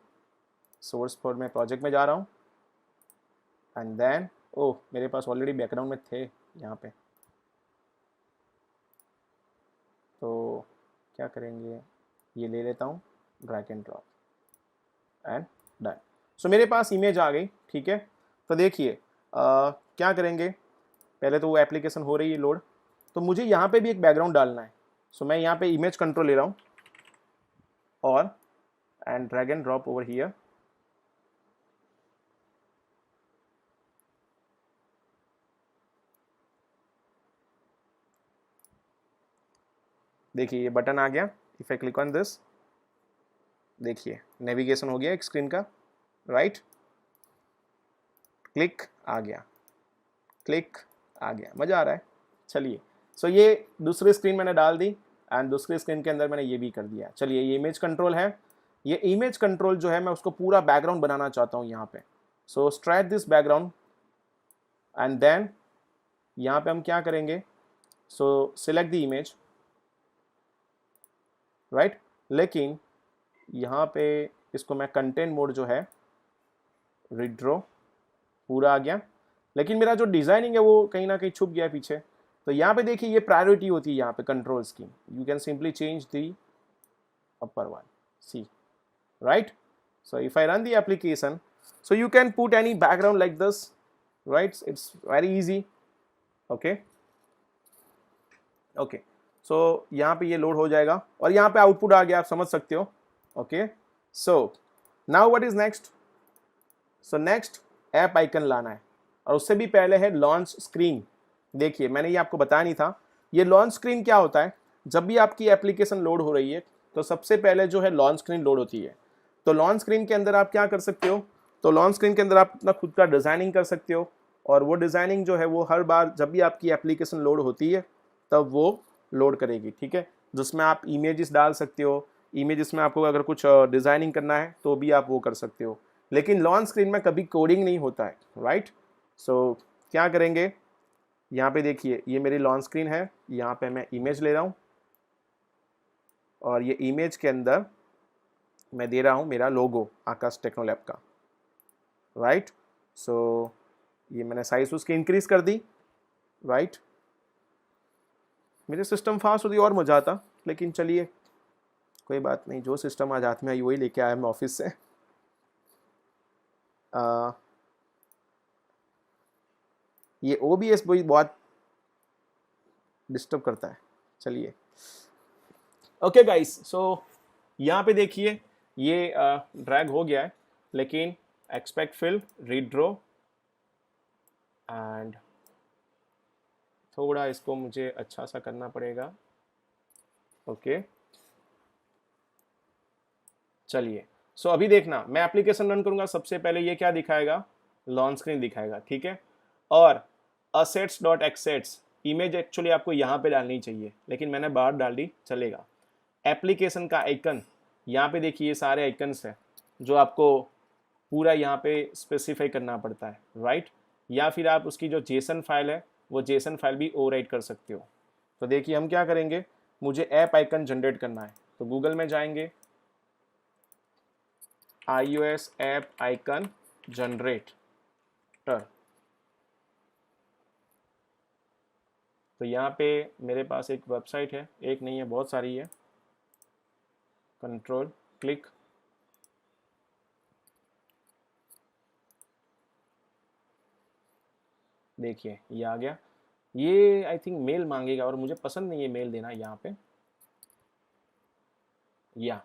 A: सोर्स फॉर में प्रोजेक्ट में जा रहा हूँ, एंड देन ओह मेरे पास ऑलरेडी बैकग्राउंड में थे यहाँ पे, तो क्या करेंगे, ये ले लेता हूँ, drag and drop and done, so मेरे पास इमेज आ गई, ठीक है, तो देखिए क्या करेंगे, पहले तो वो एप्लीकेशन हो रही है लोड, तो मुझे यहाँ पे भी एक बैकग्राउंड डालना है। सो मैं यहाँ पे इमेज कंट्रोल ले रहा हूँ और and drag and drop over here. देखिए ये बटन आ गया। If I click on this, देखिए नेविगेशन हो गया एक स्क्रीन का, राइट। क्लिक आ गया, क्लिक आ गया, मज़ा आ रहा है। चलिए, सो ये दूसरी स्क्रीन मैंने डाल दी एंड दूसरी स्क्रीन के अंदर मैंने ये भी कर दिया। चलिए, ये इमेज कंट्रोल है। ये इमेज कंट्रोल जो है मैं उसको पूरा बैकग्राउंड बनाना चाहता हूँ यहाँ पे। So strike this background and then यहाँ पे हम क्या करेंगे, so select the image, right. लेकिन यहाँ पे इसको मैं कंटेंट मोड जो है रिड्रो पूरा आ गया, लेकिन मेरा जो डिज़ाइनिंग है वो कहीं ना कहीं छुप गया पीछे। तो यहाँ पे देखिए ये प्रायोरिटी होती है यहाँ पे कंट्रोल्स की। You can simply change the upper one, see, right? So if I run the application, so you can put any background like this, right? It's very easy. Okay, okay. So यहाँ पे ये load हो जाएगा और यहाँ पे output आ गया, आप समझ सकते हो। Okay, so now what is next? So next app icon लाना है और उससे भी पहले है लॉन्च स्क्रीन। देखिए मैंने ये आपको बताया नहीं था। ये लॉन्च स्क्रीन क्या होता है? जब भी आपकी एप्लीकेशन लोड हो रही है तो सबसे पहले जो है लॉन्च स्क्रीन लोड होती है। तो लॉन्च स्क्रीन के अंदर आप क्या कर सकते हो? तो लॉन्च स्क्रीन के अंदर आप अपना खुद का डिज़ाइनिंग कर सकते हो और वो डिज़ाइनिंग जो है वो हर बार जब भी आपकी एप्लीकेशन लोड होती है तब वो लोड करेगी, ठीक है। जिसमें आप इमेजेस डाल सकते हो, इमेजेस में आपको अगर कुछ डिज़ाइनिंग करना है तो भी आप वो कर सकते हो। लेकिन लॉन्च स्क्रीन में कभी कोडिंग नहीं होता है, राइट। सो क्या करेंगे, यहाँ पे देखिए ये मेरी लॉन्च स्क्रीन है, यहाँ पे मैं इमेज ले रहा हूँ और ये इमेज के अंदर मैं दे रहा हूँ मेरा लोगो आकाश टेक्नोलैब का, राइट। सो ये मैंने साइज उसकी इंक्रीज कर दी, राइट। मेरे सिस्टम फास्ट होती और मज़ा आता, लेकिन चलिए कोई बात नहीं, जो सिस्टम आज हाथ में आई वही लेके आया मैं ऑफिस से। ये OBS बहुत डिस्टर्ब करता है। चलिए, ओके गाइस, सो यहाँ पे देखिए ये ड्रैग हो गया है, लेकिन एक्सपेक्ट फिल रीड्रो एंड थोड़ा इसको मुझे अच्छा सा करना पड़ेगा। ओके, चलिए, सो अभी देखना मैं एप्लीकेशन रन करूंगा, सबसे पहले ये क्या दिखाएगा? लॉन्च स्क्रीन दिखाएगा, ठीक है। और assets डॉट एक्सेट्स इमेज एक्चुअली आपको यहाँ पे डालनी चाहिए, लेकिन मैंने बाहर डाल दी, चलेगा। एप्लीकेशन का आइकन, यहाँ पे देखिए ये सारे आइकन्स हैं जो आपको पूरा यहाँ पे स्पेसिफाई करना पड़ता है, राइट। या फिर आप उसकी जो जेसन फाइल है वो जेसन फाइल भी ओवरराइट कर सकते हो। तो देखिए हम क्या करेंगे, मुझे ऐप आइकन जनरेट करना है, तो गूगल में जाएंगे, iOS ऐप आइकन जनरेटर। तो यहाँ पे मेरे पास एक वेबसाइट है, एक नहीं है बहुत सारी है। कंट्रोल क्लिक, देखिए ये आ गया। ये आई थिंक मेल मांगेगा और मुझे पसंद नहीं है मेल देना यहाँ पे। या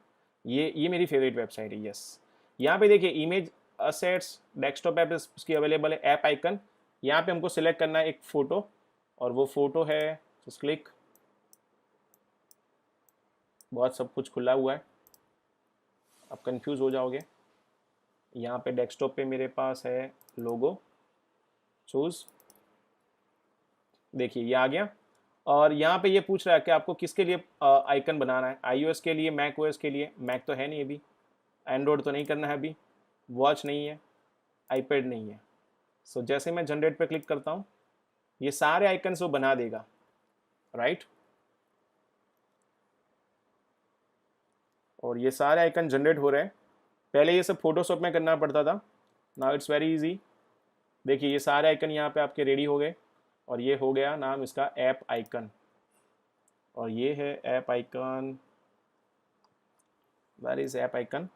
A: ये मेरी फेवरेट वेबसाइट है, यस। यहाँ पे देखिए इमेज असेट्स डेस्कटॉप ऐप उसकी अवेलेबल है, ऐप आइकन। यहाँ पे हमको सिलेक्ट करना है एक फ़ोटो और वो फ़ोटो है, जस्ट क्लिक। बहुत सब कुछ खुला हुआ है, आप कंफ्यूज हो जाओगे। यहाँ पे डेस्कटॉप पे मेरे पास है लोगो, चूज़, देखिए ये आ गया। और यहाँ पे ये पूछ रहा है कि आपको किसके लिए आइकन बनाना है, iOS के लिए, मैक OS के लिए। मैक तो है नहीं अभी, एंड्रॉयड तो नहीं करना है अभी, वॉच नहीं है, आईपैड नहीं है। सो जैसे मैं जनरेट पे क्लिक करता हूँ ये सारे आइकन्स वो बना देगा, राइट। और ये सारे आइकन जनरेट हो रहे हैं। पहले ये सब फोटोशॉप में करना पड़ता था, नाउ इट्स वेरी इजी। देखिए ये सारे आइकन यहाँ पे आपके रेडी हो गए और ये हो गया नाम इसका ऐप आइकन। और ये है app icon, where is app icon,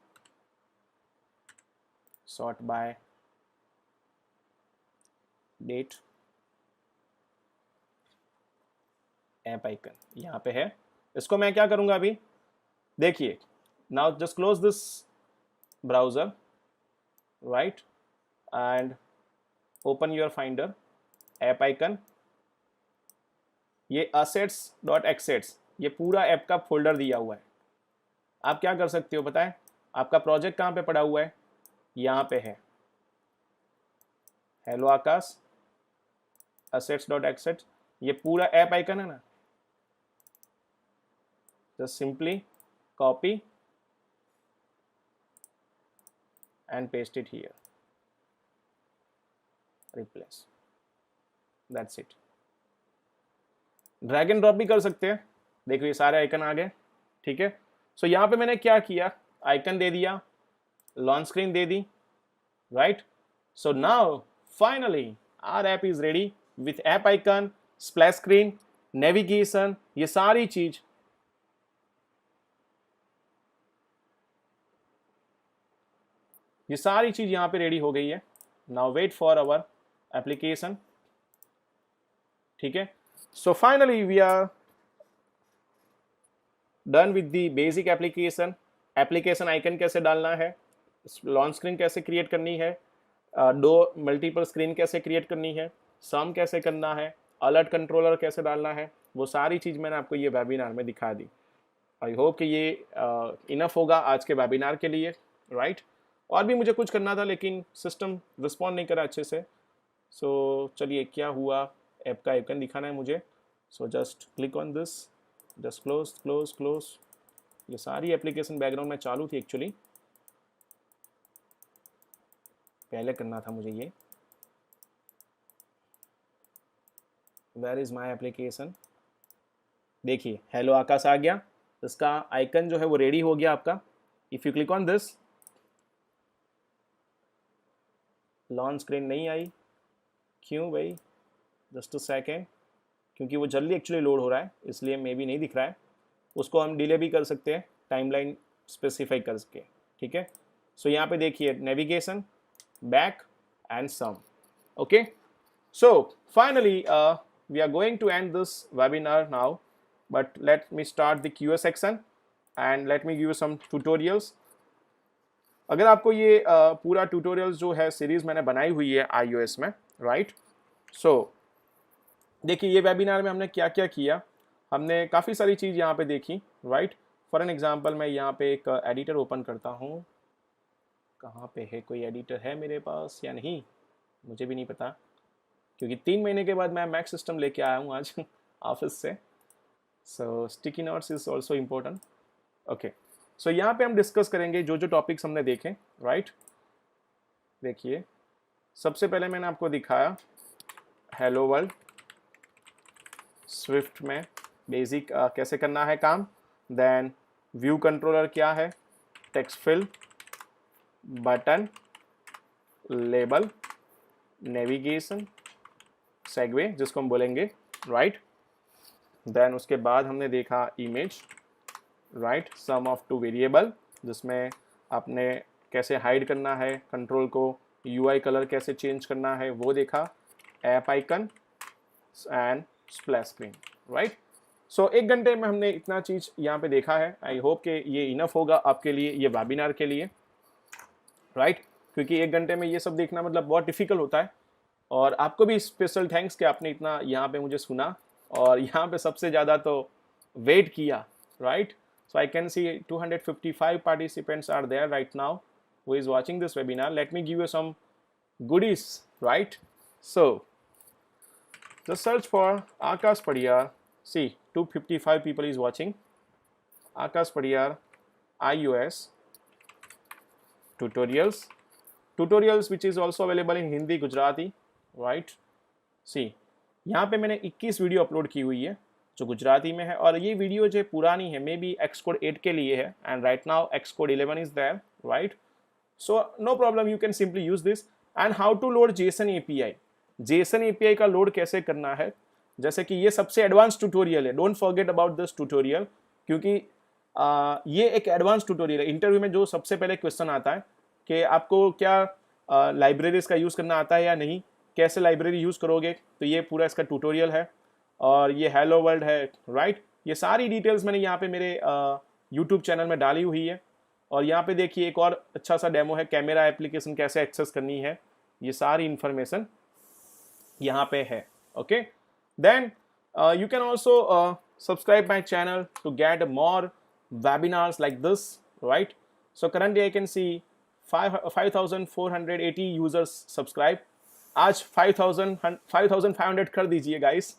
A: sort by date. App icon यहाँ पे है। इसको मैं क्या करूँगा अभी, देखिए, now just close this browser, right, and open your finder, app icon, ये assets.xats, ये पूरा ऐप का फोल्डर दिया हुआ है। आप क्या कर सकते हो पता है, आपका प्रोजेक्ट कहाँ पे पड़ा हुआ है, यहाँ पे है, हेलो आकाश assets.xats, ये पूरा ऐप आइकन है ना, just simply copy and paste it here, replace, that's it. Drag and drop भी कर सकते हैं, देखो ये सारे आइकन आ गए, ठीक है। सो यहाँ पे मैंने क्या किया, आइकन दे दिया, लॉन्च स्क्रीन दे दी, right. So now finally our app is ready with app icon, splash screen, navigation, ये सारी चीज। ये सारी चीज यहाँ पे रेडी हो गई है। Now wait for our application, ठीक है। So finally we are done with the basic application. Application icon कैसे डालना है, लॉन्च स्क्रीन कैसे क्रिएट करनी है, दो मल्टीपल स्क्रीन कैसे क्रिएट करनी है, सम कैसे करना है, अलर्ट कंट्रोलर कैसे डालना है, वो सारी चीज़ मैंने आपको ये वेबिनार में दिखा दी। आई होप कि ये इनफ होगा आज के वेबिनार के लिए, राइट। और भी मुझे कुछ करना था लेकिन सिस्टम रिस्पॉन्ड नहीं करा अच्छे से। सो चलिए, क्या हुआ, ऐप का आइकन दिखाना है मुझे। सो just click on this, just close close close. ये सारी एप्लीकेशन बैकग्राउंड में चालू थी एक्चुअली, पहले करना था मुझे ये। वेयर इज माई एप्लीकेशन, देखिए हेलो आकाश आ गया, इसका आइकन जो है वो रेडी हो गया आपका। If you click on this, launch screen नहीं आई, क्यों भाई, जस्ट अ सेकेंड, क्योंकि वो जल्दी एक्चुअली लोड हो रहा है इसलिए मे बी नहीं दिख रहा है। उसको हम डिले भी कर सकते हैं, टाइमलाइन स्पेसिफाई करके, ठीक है। सो यहाँ पे देखिए navigation, back end some, okay. So finally we are going to end this webinar now, but let me start the QA section and let me give you some tutorials. अगर आपको ये पूरा ट्यूटोरियल्स जो है सीरीज मैंने बनाई हुई है iOS में, राइट। सो देखिए ये वेबिनार में हमने क्या क्या किया, हमने काफ़ी सारी चीज़ यहाँ पे देखी, राइट। फॉर एन एग्जांपल मैं यहाँ पे एक एडिटर ओपन करता हूँ, कहाँ पे है, कोई एडिटर है मेरे पास या नहीं मुझे भी नहीं पता, क्योंकि 3 महीने के बाद मैं मैक सिस्टम लेके आया हूँ आज ऑफिस से। So sticky notes is also important, okay. So यहाँ पे हम डिस्कस करेंगे जो जो टॉपिक्स हमने देखे, राइट। देखिए सबसे पहले मैंने आपको दिखाया हेलो वर्ल्ड, स्विफ्ट में बेसिक कैसे करना है काम, देन व्यू कंट्रोलर क्या है, text fill, button, label, navigation, segue जिसको हम बोलेंगे, राइट। देन उसके बाद हमने देखा image, right, sum of two variable जिसमें आपने कैसे हाइड करना है कंट्रोल को, यूआई कलर कैसे चेंज करना है वो देखा, app icon and splash screen, right. So 1 घंटे में हमने इतना चीज़ यहाँ पे देखा है। आई होप कि ये इनफ होगा आपके लिए, ये वेबिनार के लिए, राइट। क्योंकि 1 घंटे में ये सब देखना मतलब बहुत डिफिकल्ट होता है, और आपको भी स्पेशल थैंक्स कि आपने इतना यहाँ पे मुझे सुना और यहाँ पे सबसे ज़्यादा तो वेट किया, right. So I can see 255 participants are there right now who is watching this webinar. Let me give you some goodies, right? So just search for Akash Padiyar. See, 255 people is watching. Akash Padiyar iOS tutorials which is also available in Hindi, Gujarati, right? See, यहाँ पे मैंने 21 video upload की हुई है जो गुजराती में है, और ये वीडियो जो पुरानी है मे बी Xcode 8 के लिए है, and right now Xcode 11 is there, right. So no problem, you can simply use this. And how to load JSON API, JSON API का लोड कैसे करना है, जैसे कि ये सबसे एडवांस ट्यूटोरियल है, don't forget about this tutorial, क्योंकि ये एक एडवांस ट्यूटोरियल है। इंटरव्यू में जो सबसे पहले क्वेश्चन आता है कि आपको क्या लाइब्रेरीज का यूज़ करना आता है या नहीं, कैसे लाइब्रेरी यूज़ करोगे, तो ये पूरा इसका ट्यूटोरियल है। और ये हेलो वर्ल्ड है, राइट। ये सारी डिटेल्स मैंने यहाँ पे मेरे यूट्यूब चैनल में डाली हुई है। और यहाँ पे देखिए एक और अच्छा सा डेमो है, कैमरा एप्लीकेशन कैसे एक्सेस करनी है, ये सारी इंफॉर्मेशन यहाँ पे है। Okay, then you can also subscribe my channel to get more webinars like this, right? So currently I can see 5,480 users subscribe. आज 5,500 कर दीजिए guys.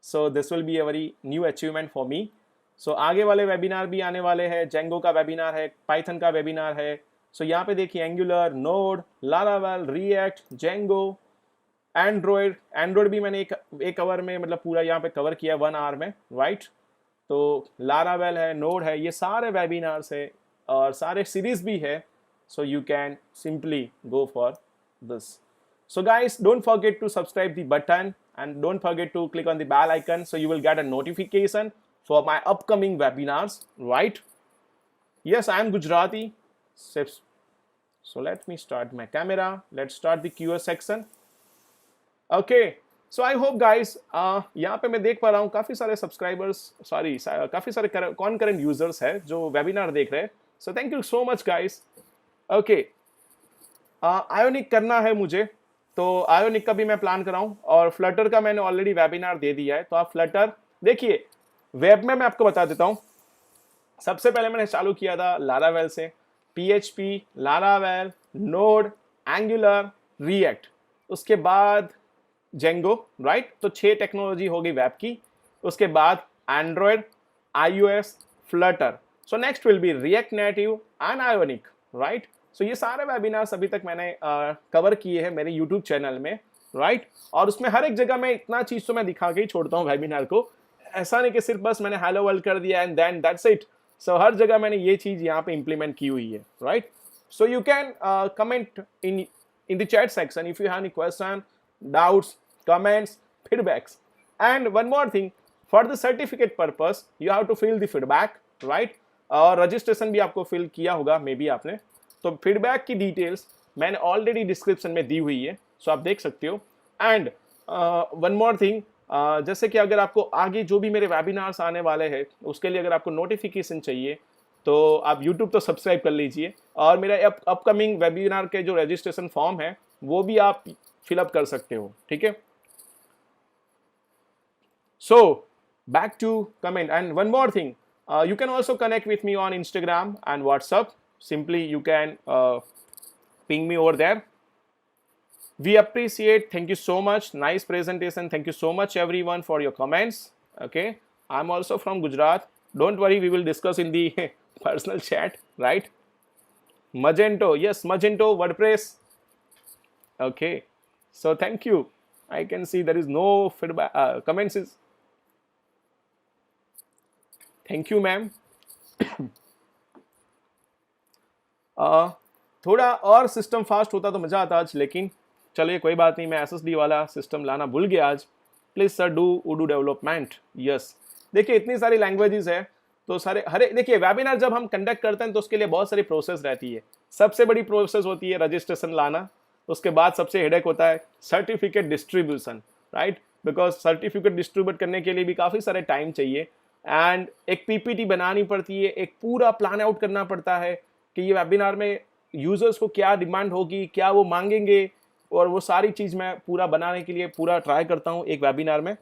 A: So this will be a very new achievement for me. So आगे वाले webinar भी आने वाले हैं, Django का वेबिनार है, पाइथन का वेबिनार है। So यहाँ पे देखिए angular, node, Laravel, react, Django, Android भी मैंने एक आवर में मतलब पूरा यहाँ पे कवर किया 1 आवर में, राइट। तो लारावेल है, नोड है, ये सारे वेबिनार्स है और सारे सीरीज भी है। So you can simply go for this. So guys, don't forget to subscribe the button and don't forget to click on the bell icon so you will get a notification for my upcoming webinars, right? Yes, I am Gujarati. So let me start my camera. Let's start the Q&A section. Okay, so I hope guys, यहाँ पे मैं देख पा रहा हूँ काफ़ी सारे subscribers, sorry काफ़ी सारे कॉन्करेंट यूजर्स हैं जो वेबिनार देख रहे हैं। So thank you so much guys. Okay, ionic करना है मुझे, तो आयोनिक का भी मैं प्लान कर रहा हूँ और फ्लटर का मैंने ऑलरेडी वेबिनार दे दिया है। तो आप फ्लटर देखिए, वेब में मैं आपको बता देता हूँ। सबसे पहले मैंने चालू किया था लारावेल से, PHP, Laravel, node, angular, react, उसके बाद जेंगो, राइट। तो 6 टेक्नोलॉजी हो गई वेब की। उसके बाद Android, iOS, Flutter. So next will be React Native and Ionic, right. So ये सारे वेबिनार्स अभी तक मैंने कवर किए हैं मेरे यूट्यूब चैनल में, राइट। और उसमें हर एक जगह मैं इतना चीज तो मैं दिखा के ही छोड़ता हूँ वेबिनार को। ऐसा नहीं कि सिर्फ बस मैंने हेलो वर्ल्ड कर दिया एंड देन दैट्स इट। सो हर जगह मैंने ये चीज यहाँ पे इंप्लीमेंट की हुई है, right. So you can comment in the chat section if you have any question, doubts, comments, feedbacks. And one more thing, for the certificate purpose you have to fill the feedback, right? और registration भी आपको fill किया होगा may be आपने। तो feedback की details मैंने already description में दी हुई है, सो आप देख सकते हो। एंड वन मोर थिंग, जैसे कि अगर आपको आगे जो भी मेरे वेबिनार्स आने वाले हैं उसके लिए अगर आपको नोटिफिकेशन चाहिए तो आप YouTube तो सब्सक्राइब कर लीजिए और मेरा अपकमिंग वेबिनार के जो रजिस्ट्रेशन फॉर्म है वो भी आप फिलअप कर सकते हो, ठीक है। So back to comment and one more thing, you can also connect with me on Instagram and WhatsApp. Simply you can ping me over there. We appreciate, thank you so much, nice presentation, thank you so much everyone for your comments. Okay, I'm also from Gujarat, don't worry, we will discuss in the personal chat, right? Magento, yes, Magento WordPress. Okay, so thank you. I can see there is no feedback, comments is, thank you ma'am. थोड़ा और system fast होता तो मज़ा आता आज, लेकिन चलिए कोई बात नहीं, मैं SSD वाला सिस्टम लाना भूल गया आज। प्लीज़ सर डू उडू डेवलपमेंट। यस, देखिए इतनी सारी लैंग्वेजेस है तो सारे हरे, देखिए वेबिनार जब हम कंडक्ट करते हैं तो उसके लिए बहुत सारी प्रोसेस रहती है। सबसे बड़ी प्रोसेस होती है रजिस्ट्रेशन लाना, उसके बाद सबसे हेडेक होता है certificate distribution, right. Because certificate distribute करने के लिए भी काफ़ी सारे टाइम चाहिए एंड एक PPT बनानी पड़ती है, एक पूरा प्लान आउट करना पड़ता है कि ये वेबिनार में यूजर्स को क्या डिमांड होगी, क्या वो मांगेंगे, और वो सारी चीज़ मैं पूरा बनाने के लिए पूरा ट्राई करता हूँ एक वेबिनार में।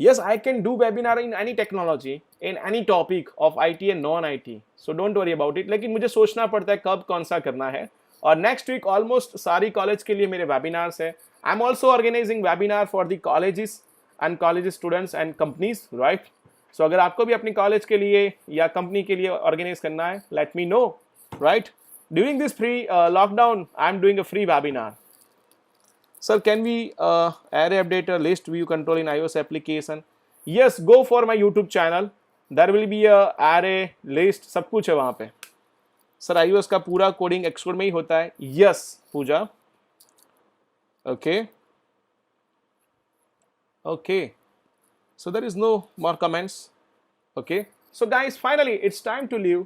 A: Yes, I can do webinar in any technology, in any topic of IT and non-IT. So don't worry about it. लेकिन मुझे सोचना पड़ता है कब कौन सा करना है। और नेक्स्ट वीक ऑलमोस्ट सारी कॉलेज के लिए मेरे वेबिनार्स है। I am also organising webinar for the colleges and college students and companies, right. So अगर आपको भी अपनी कॉलेज के लिए या कंपनी के लिए ऑर्गेनाइज करना है, let me know, right. During this free lockdown I am doing a free webinar. Sir, can we array updater list view control in iOS application? Yes, go for my YouTube channel. There will be a array list, सब कुछ है वहाँ पे. Sir, iOS का पूरा coding Xcode में ही होता है. Yes, Puja. Okay. Okay. So there is no more comments. Okay. So guys, finally it's time to leave.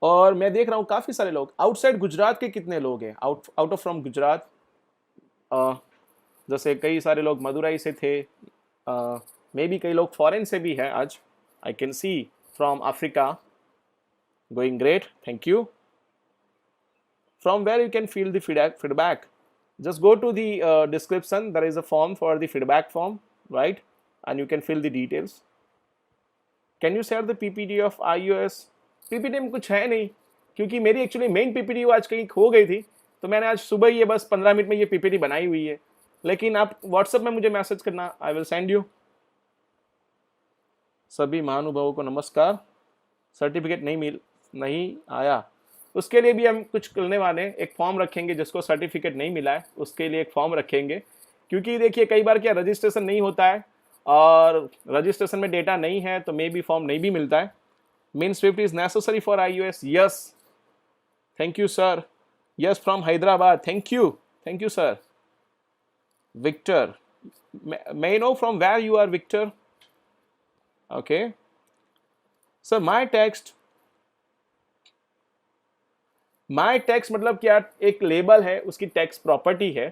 A: और मैं देख रहा हूँ काफ़ी सारे लोग आउटसाइड गुजरात के, कितने लोग हैं आउट ऑफ फ्रॉम गुजरात. जैसे कई सारे लोग मदुरई से थे, मे बी कई लोग फॉरेन से भी हैं आज. आई can C from Africa. Going great, thank you. From where you can feel the feedback, just go to the description. There is a form for the feedback form, right? And you can fill the details. Can you share the PPT of iOS? PPT में कुछ है नहीं, क्योंकि मेरी actually main PPT वो आज कहीं खो गई थी, तो मैंने आज सुबह ये बस 15 मिनट में ये PPT बनाई हुई है. लेकिन आप व्हाट्सएप में मुझे मैसेज करना, आई विल सेंड यू. सभी महानुभावों को नमस्कार. सर्टिफिकेट नहीं आया, उसके लिए भी हम कुछ करने वाले हैं. एक फॉर्म रखेंगे, जिसको सर्टिफिकेट नहीं मिला है उसके लिए एक फॉर्म रखेंगे. क्योंकि देखिए कई बार क्या रजिस्ट्रेशन नहीं होता है, और रजिस्ट्रेशन में डेटा नहीं है तो मे बी फॉर्म नहीं भी मिलता है. Mean swift is necessary for iOS. Yes, thank you sir. Yes, from Hyderabad. Thank you sir. Victor, may I know from where you are, Victor? Okay. So my text मतलब क्या, एक label है, उसकी text property है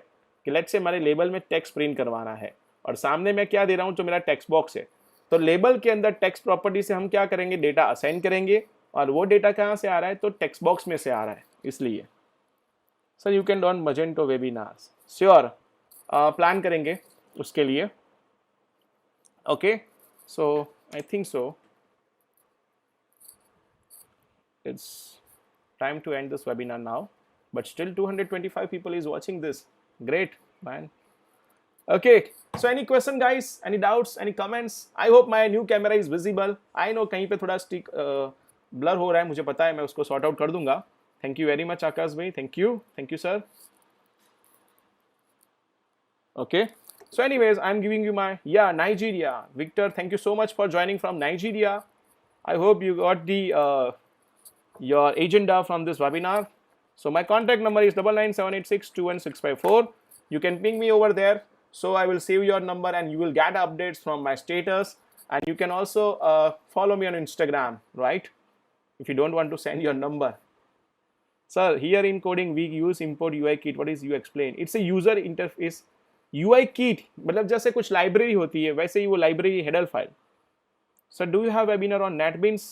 A: कि let's say हमारे label में text print करवाना है, और सामने मैं क्या दे रहा हूं, जो मेरा टेक्स्ट बॉक्स है. तो लेबल के अंदर टेक्स्ट प्रॉपर्टी से हम क्या करेंगे, डेटा असाइन करेंगे, और वो डेटा कहां से आ रहा है, तो टेक्स्ट बॉक्स में से आ रहा है. इसलिए sir you can don't Magento webinars. Sure, plan करेंगे उसके लिए. Okay, so I think so it's time to end this webinar now, but still 225 people is watching this. Great, man. Okay, so any question guys, any doubts, any comments? I hope my new camera is visible. I know कहीं पे थोड़ा stick blur हो रहा है, मुझे पता है, मैं उसको सॉर्ट आउट कर दूंगा. थैंक यू वेरी मच आकाश भाई, thank you sir. Okay, so anyways, I'm giving you my Nigeria. Victor, thank you so much for joining from Nigeria. I hope you got the your agenda from this webinar. So my contact number is 9978621654. You can ping me over there, so I will save your number and you will get updates from my status. And you can also follow me on Instagram, right? If you don't want to send your number. Sir, here in coding we use import UI kit. What is you explain? It's a user interface. UI kit मतलब जैसे कुछ library होती है, वैसे ही वो library header file. So do you have webinar on NetBeans?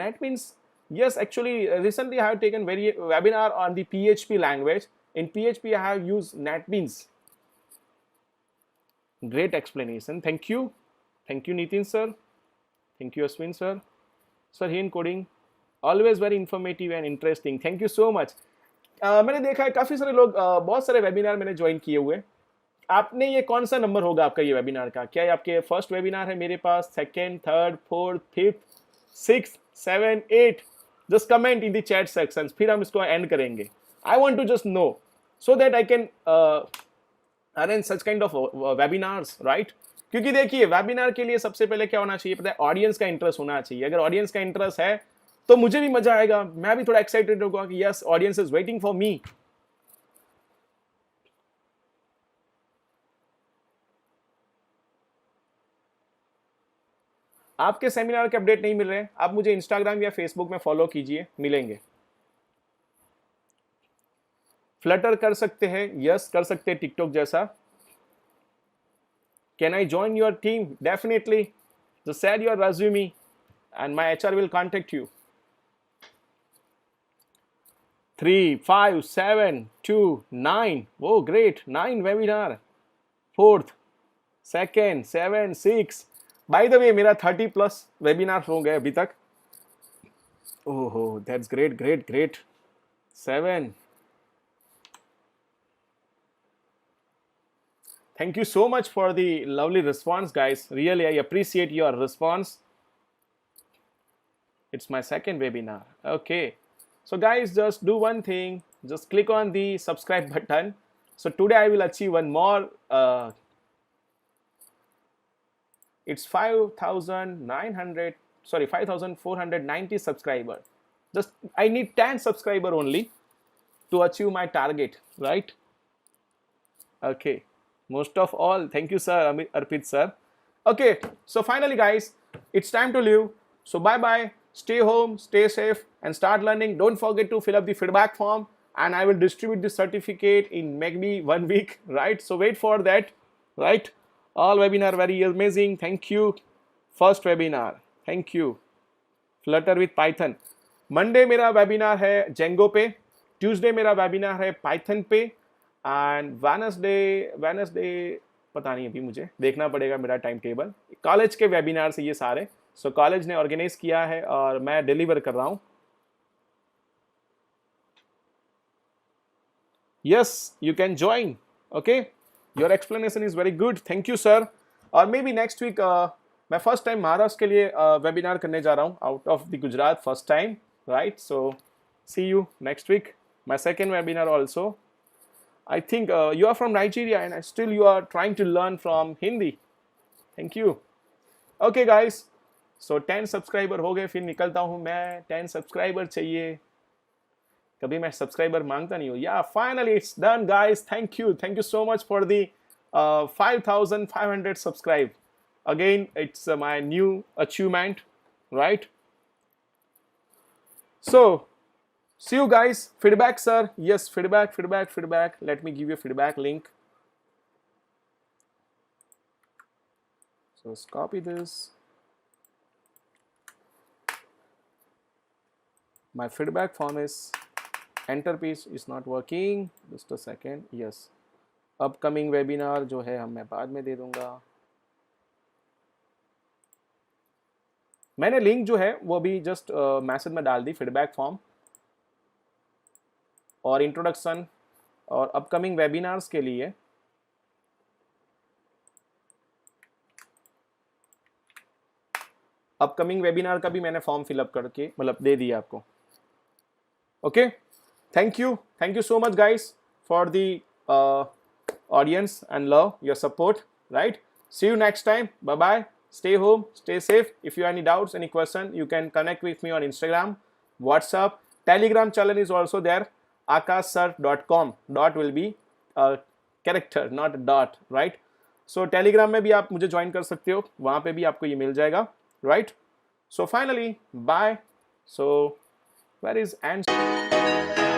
A: NetBeans, yes, actually recently I have taken webinar on the PHP language. In PHP I have used NetBeans. Great explanation, thank you Nitin sir, thank you Ashwin sir. Sir, here in coding always very informative and interesting. Thank you so much. मैंने देखा है काफ़ी सारे लोग बहुत सारे webinar मैंने join किए हुए. आपने ये कौन सा नंबर होगा आपका ये वेबिनार का? क्या ये आपके फर्स्ट वेबिनार है मेरे पास, second, third, fourth, fifth, six, 7, 8? Just comment in the chat section, फिर हम इसको एंड करेंगे. I want to just know so that I can arrange such kind of webinars, right? क्योंकि देखिए वेबिनार के लिए सबसे पहले क्या होना चाहिए पता है, ऑडियंस का इंटरेस्ट होना चाहिए. अगर ऑडियंस का इंटरेस्ट है तो मुझे भी मजा आएगा, मैं भी थोड़ा एक्साइटेड होगा कि yes audience is waiting for me. आपके सेमिनार के अपडेट नहीं मिल रहे हैं, आप मुझे इंस्टाग्राम या फेसबुक में फॉलो कीजिए, मिलेंगे. फ्लटर कर सकते हैं? यस कर सकते हैं, टिकटॉक जैसा. Can I join your team? Definitely. Just share your resume and my HR will contact you. 3, 5, 7, 2, 9. Oh great, 9 webinar. 4th, 2nd, 7, 6. By the way मेरा 30+ वेबिनार हो गए अभी तक. ओहो, that's great. 7. Thank you so much for the lovely response, guys. Really, I appreciate your response. It's my second webinar. Okay. So guys, just do one thing. Just click on the subscribe button. So today I will achieve one more. It's 5,490 subscriber. Just I need 10 subscriber only to achieve my target, right? Okay. Most of all, thank you sir, Arpit sir. Okay, so finally guys, it's time to leave. So bye bye, stay home, stay safe and start learning. Don't forget to fill up the feedback form and I will distribute the certificate in maybe 1 week, right? So wait for that. right? All webinar very amazing. Thank you. First webinar, thank you. Flutter with Python. Monday मेरा webinar है Django पे, Tuesday मेरा webinar है Python पे, and Wednesday पता नहीं, अभी मुझे देखना पड़ेगा मेरा टाइम टेबल। कॉलेज के वेबिनार से ये सारे, सो कॉलेज ने ऑर्गेनाइज किया है और मैं डिलीवर कर रहा हूँ। Yes, you can join. Okay, your explanation is very good. Thank you, sir. और maybe next week मैं फर्स्ट टाइम महाराष्ट्र के लिए वेबिनार करने जा रहा हूँ, out of the Gujarat first time, right? So see you next week, my second webinar also. I think you are from Nigeria and still you are trying to learn from Hindi. Thank you. Okay guys, so 10 subscriber हो गए, फिर निकलता हूँ मैं। 10 subscriber चाहिए, कभी मैं subscriber मांगता नहीं हूँ। या finally it's done guys, thank you so much for the 5500 subscribe. Again it's my new achievement, right? So see you guys. Feedback, sir. Yes, feedback. Let me give you feedback link. So let's copy this. My feedback form is enter piece is not working. Just a second. Yes. Upcoming webinar जो है मैं बाद में दे दूंगा। मैंने link जो है वो भी जस्ट मैसेज में डाल दी, फीडबैक फॉर्म और इंट्रोडक्शन और अपकमिंग वेबिनार्स के लिए। अपकमिंग वेबिनार का भी मैंने फॉर्म फिलअप करके मतलब दे दिया आपको। Okay, thank you so much guys for the audience and love your support, right? See you next time, bye bye, stay home, stay safe. If you have any doubts, any question, you can connect with me on Instagram, WhatsApp, Telegram channel is also there, akashsir.com. Dot will be a character, not a dot, right? So Telegram में भी आप मुझे join कर सकते हो, वहाँ पे भी आपको ये मिल जाएगा, right? So finally, bye. So where is end?